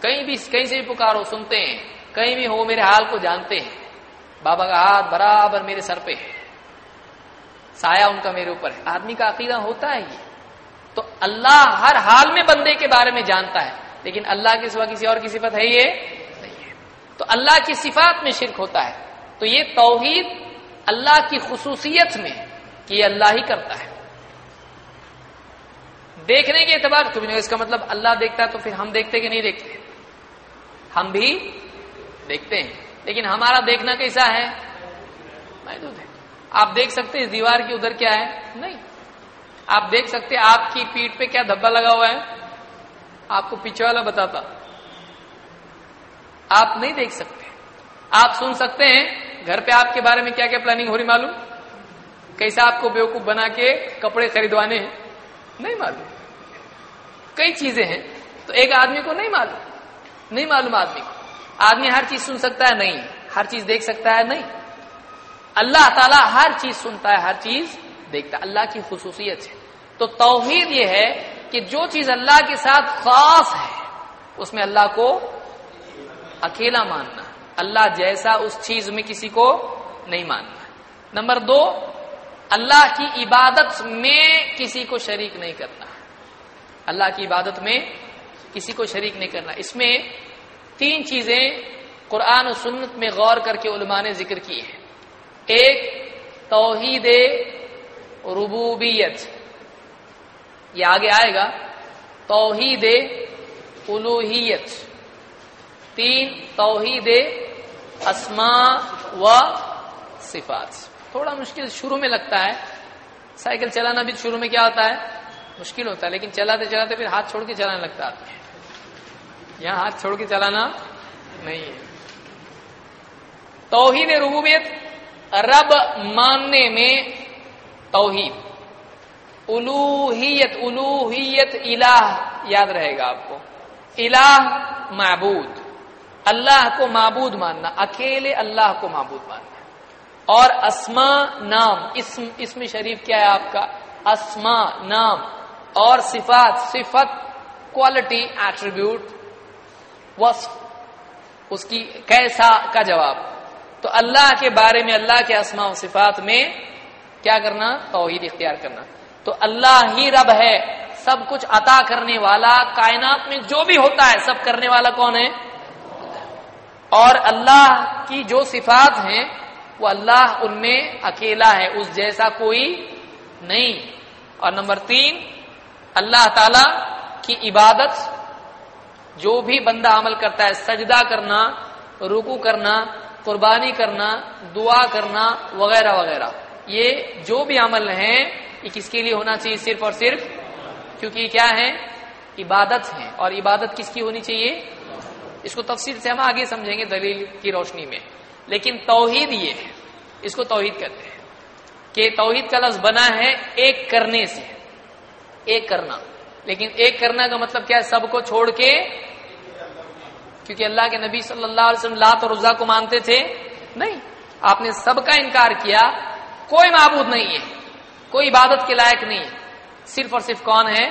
کہیں سے بھی پکارو سنتے ہیں، کہیں بھی ہو میرے حال کو جانتے ہیں. بابا کا ہاتھ برابر میرے سر پہ ہے، سایہ ان کا میرے اوپر ہے. آدمی کا عقیدہ ہوتا ہے یہ. تو اللہ ہر حال میں بندے کے بارے میں جانتا ہے، لیکن اللہ کے سوا کسی اور کی صفت ہے یہ نہیں ہے. تو اللہ کی صفات میں شرک ہوتا ہے. تو یہ توحید اللہ کی خصوصیت میں کہ یہ اللہ ہی کرتا ہے. دیکھنے کے اعتبار کو بھی نہیں، اس کا مطلب اللہ دیکھتا ہے تو پھر ہم دیکھتے کہ نہیں دیکھتے؟ ہم بھی دیکھتے ہیں، لیکن ہمارا دیکھنا کیسا ہے؟ محدود ہے. آپ دیکھ سکتے ہیں اس دیوار کی ادھر کیا ہے؟ نہیں. آپ دیکھ سکتے آپ کی پیٹھ پہ کیا دھبا لگا ہوا ہے؟ آپ کو پیچھے والا بتاتا. آپ نہیں دیکھ سکتے. آپ سن سکتے ہیں گھر پہ آپ کے بارے میں کیا کیا پلاننگ ہو رہی معلوم؟ کیسا آپ کو بیوقوف بنا کے کپڑے خریدوانے ہیں نہیں معلوم. کئی چیزیں ہیں تو ایک آدمی کو نہیں معلوم آدمی کو. آدمی ہر چیز سن سکتا ہے؟ نہیں. ہر چیز دیکھ سکتا ہے؟ نہیں. اللہ تعالیٰ ہر چیز سنتا ہے، ہر چیز دیکھتا ہے. اللہ کی خصوصیت ہے. تو توحید یہ ہے کہ جو چیز اللہ کے ساتھ خاص ہے اس میں اللہ کو اکیلا ماننا، اللہ جیسا اس چیز میں کسی کو نہیں ماننا. نمبر 2، اللہ کی عبادت میں کسی کو شریک نہیں کرنا. اللہ کی عبادت میں کسی کو شریک نہیں کرنا. اس میں 3 چیزیں قرآن و سنت میں غور کر کے علماء نے ذکر کی ہے. ایک توحید ربوبیت، یہ آگے آئے گا. توحید الوہیت، 3 توحید اسماء و صفات. تھوڑا مشکل شروع میں لگتا ہے، سائیکل چلانا بھی شروع میں کیا ہوتا ہے؟ مشکل ہوتا ہے، لیکن چلاتے چلاتے پھر ہاتھ چھوڑ کے چلانے لگتا ہے. یہاں ہاتھ چھوڑ کے چلانا نہیں ہے. توحید ربوبیت، رب ماننے میں توحید. الوہیت، الوہیت الہ یاد رہے گا آپ کو، الہ معبود، اللہ کو معبود ماننا، اکیلے اللہ کو معبود ماننا. اور اسماء نام، اسم شریف کیا ہے آپ کا؟ اسماء نام. اور صفات، صفت کوالٹی، ایٹریبیوٹ، وصف، اس کی کیسا کا جواب. تو اللہ کے بارے میں، اللہ کے اسماء و صفات میں کیا کرنا؟ توحید اختیار کرنا. تو اللہ ہی رب ہے، سب کچھ عطا کرنے والا، کائنات میں جو بھی ہوتا ہے سب کرنے والا کون ہے؟ اور اللہ کی جو صفات ہیں وہ اللہ ان میں اکیلا ہے، اس جیسا کوئی نہیں. اور نمبر 3، اللہ تعالی کی عبادت، جو بھی بندہ عمل کرتا ہے، سجدہ کرنا، رکوع کرنا، قربانی کرنا، دعا کرنا وغیرہ وغیرہ، یہ جو بھی عمل ہیں یہ کس کے لیے ہونا چاہیے؟ صرف اور صرف، کیونکہ یہ کیا ہے؟ عبادت ہے. اور عبادت کس کی ہونی چاہیے؟ اس کو تفصیل سے ہم آگے سمجھیں گے دلیل کی روشنی میں. لیکن توحید یہ ہے، اس کو توحید کہتے ہیں کہ توحید کا لفظ بنا ہے ایک کرنے سے، ایک کرنا. لیکن ایک کرنا کا مطلب کیا ہے؟ سب کو چھوڑ کے. کیونکہ اللہ کے نبی صلی اللہ علیہ وسلم لات اور عزا کو مانتے تھے نہیں، آپ نے سب کا انکار کیا. کوئی معبود نہیں ہے، کوئی عبادت کے لائق نہیں ہے، صرف اور صرف کون ہے؟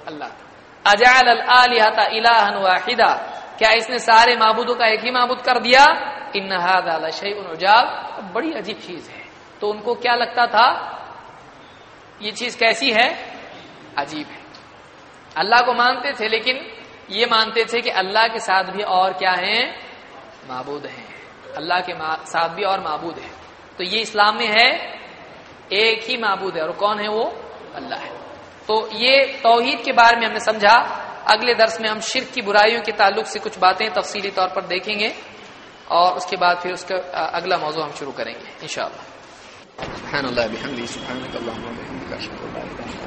اللہ. اجعل الآلہۃ الہا واحدا، کیا اس نے سارے معبودوں کا ایک ہی معبود کر دیا؟ ان ھذا لشیء عجاب، بڑی عجیب چیز ہے. تو ان کو کیا لگتا تھا؟ یہ چیز کیسی ہے؟ عجیب ہے. اللہ کو مانتے تھے لیکن یہ مانتے تھے کہ اللہ کے ساتھ بھی اور کیا ہیں؟ معبود ہیں. اللہ کے ساتھ بھی اور معبود ہیں. تو یہ اسلام میں ہے ایک ہی معبود ہے، اور کون ہے وہ؟ اللہ ہے. تو یہ توحید کے بارے میں ہم نے سمجھا. اگلے درس میں ہم شرک کی برائیوں کے تعلق سے کچھ باتیں تفصیلی طور پر دیکھیں گے، اور اس کے بعد پھر اس کا اگلا موضوع ہم شروع کریں گے انشاءاللہ. سبحان اللہ بحمدہ، سبحانک اللہم وبحمدک، اشہد ان لا الہ الا انت